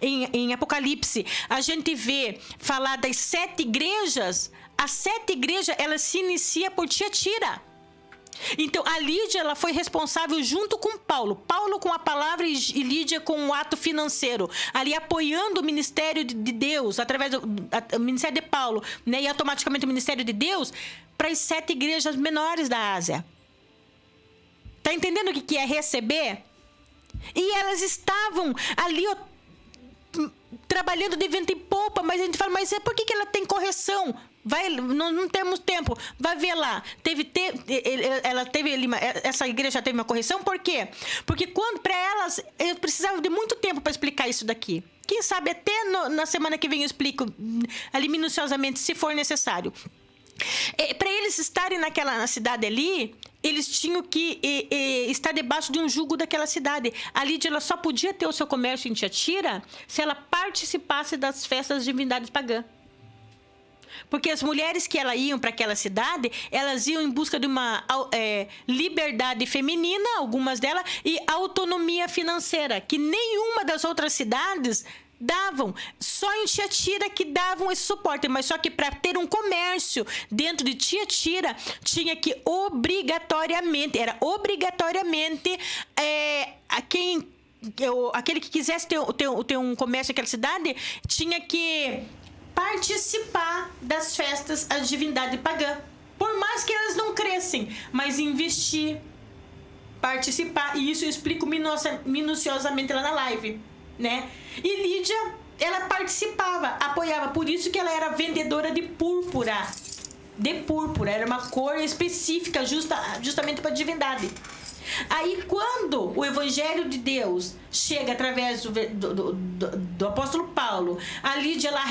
em Apocalipse a gente vê falar das 7 igrejas, as 7 igrejas, ela se inicia por Tiatira. Então, a Lídia, ela foi responsável junto com Paulo com a palavra e Lídia com o ato financeiro, ali apoiando o ministério de Deus, através do ministério de Paulo, né? E automaticamente o ministério de Deus para as 7 igrejas menores da Ásia. Tá entendendo o que é receber? E elas estavam ali, trabalhando de vento em popa, mas a gente fala, mas por que ela tem correção? Não temos tempo. Vai ver lá. Essa igreja teve uma correção. Por quê? Porque para elas, eu precisava de muito tempo para explicar isso daqui. Quem sabe até na semana que vem eu explico ali minuciosamente, se for necessário. Para eles estarem na cidade ali, eles tinham que estar debaixo de um jugo daquela cidade. A Lídia, ela só podia ter o seu comércio em Tiatira se ela participasse das festas de divindades pagãs. Porque as mulheres que iam para aquela cidade, elas iam em busca de uma liberdade feminina, algumas delas, e autonomia financeira, que nenhuma das outras cidades davam. Só em Tiatira que davam esse suporte. Mas só que para ter um comércio dentro de Tiatira, tinha que obrigatoriamente, aquele que quisesse ter um comércio naquela cidade, tinha que participar das festas à divindade pagã. Por mais que elas não crescem, mas investir, participar. E isso eu explico minuciosamente lá na live, né? E Lídia, ela participava, apoiava. Por isso que ela era vendedora de púrpura. Era uma cor específica justamente para a divindade. Aí, quando o evangelho de Deus chega através do apóstolo Paulo, a Lídia, ela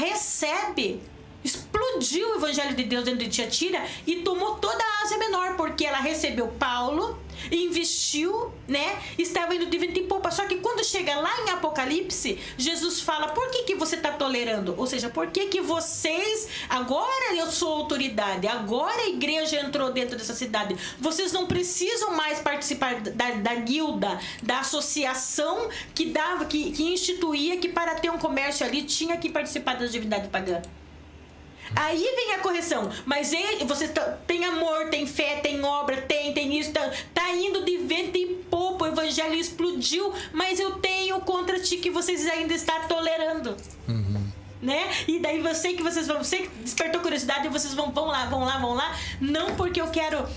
explodiu o evangelho de Deus dentro de Tiatira e tomou toda a Ásia Menor, porque ela recebeu Paulo, investiu, né? Estava indo de vento em popa. Só que quando chega lá em Apocalipse, Jesus fala, por que você está tolerando? Ou seja, por que vocês, agora eu sou autoridade, agora a igreja entrou dentro dessa cidade, vocês não precisam mais participar da guilda, da associação que instituía que para ter um comércio ali tinha que participar da divindade pagã. Aí vem a correção. Mas você tem amor, tem fé, tem obra, tem isso, tá indo de vento em popa, o evangelho explodiu, mas eu tenho contra ti que vocês ainda estão tolerando. Né? E daí você despertou curiosidade e vocês vão lá. Não porque eu quero...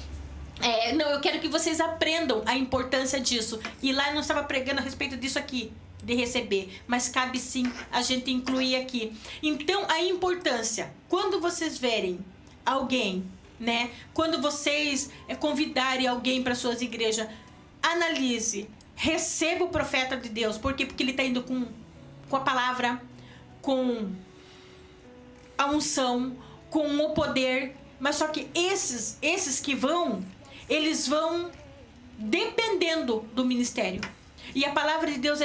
eu quero que vocês aprendam a importância disso. E lá eu não estava pregando a respeito disso aqui, de receber, mas cabe sim a gente incluir aqui. Então, a importância, quando vocês verem alguém, né? Quando vocês convidarem alguém para suas igrejas, analise receba o profeta de Deus. Por quê? Porque ele está indo com a palavra, com a unção, com o poder. Mas só que esses que vão, eles vão dependendo do ministério. E a palavra de Deus,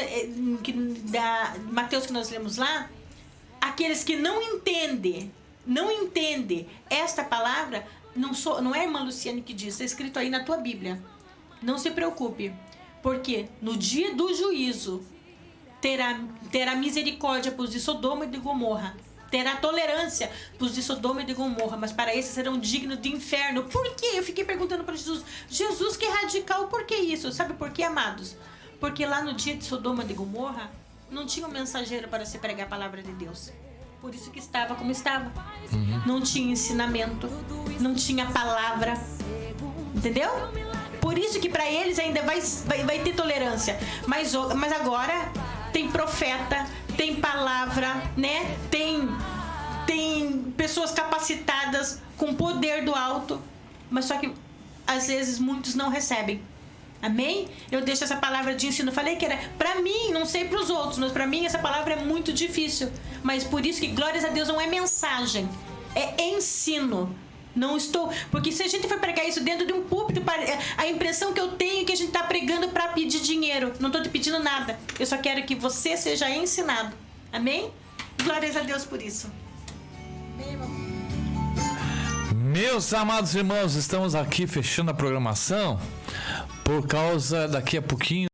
da Mateus que nós lemos lá, aqueles que não entendem esta palavra, não é a irmã Luciane que diz, está escrito aí na tua Bíblia. Não se preocupe, porque no dia do juízo terá misericórdia para os de Sodoma e de Gomorra. Terá tolerância para os de Sodoma e de Gomorra, mas para esses serão dignos de inferno. Por quê? Eu fiquei perguntando para Jesus. Jesus, que radical, por que isso? Sabe por quê, amados? Porque lá no dia de Sodoma e de Gomorra, não tinha um mensageiro para se pregar a palavra de Deus. Por isso que estava como estava. Não tinha ensinamento, não tinha palavra. Entendeu? Por isso que para eles ainda vai ter tolerância. Mas agora tem profeta, tem palavra, né? Tem pessoas capacitadas com poder do alto, mas só que às vezes muitos não recebem. Amém? Eu deixo essa palavra de ensino. Falei que era para mim, não sei para os outros, mas para mim essa palavra é muito difícil. Mas por isso que, glórias a Deus, não é mensagem, é ensino. Não estou... Porque se a gente for pregar isso dentro de um púlpito, a impressão que eu tenho é que a gente está pregando para pedir dinheiro. Não estou te pedindo nada. Eu só quero que você seja ensinado. Amém? Glórias a Deus por isso. Meus amados irmãos, estamos aqui fechando a programação por causa, daqui a pouquinho,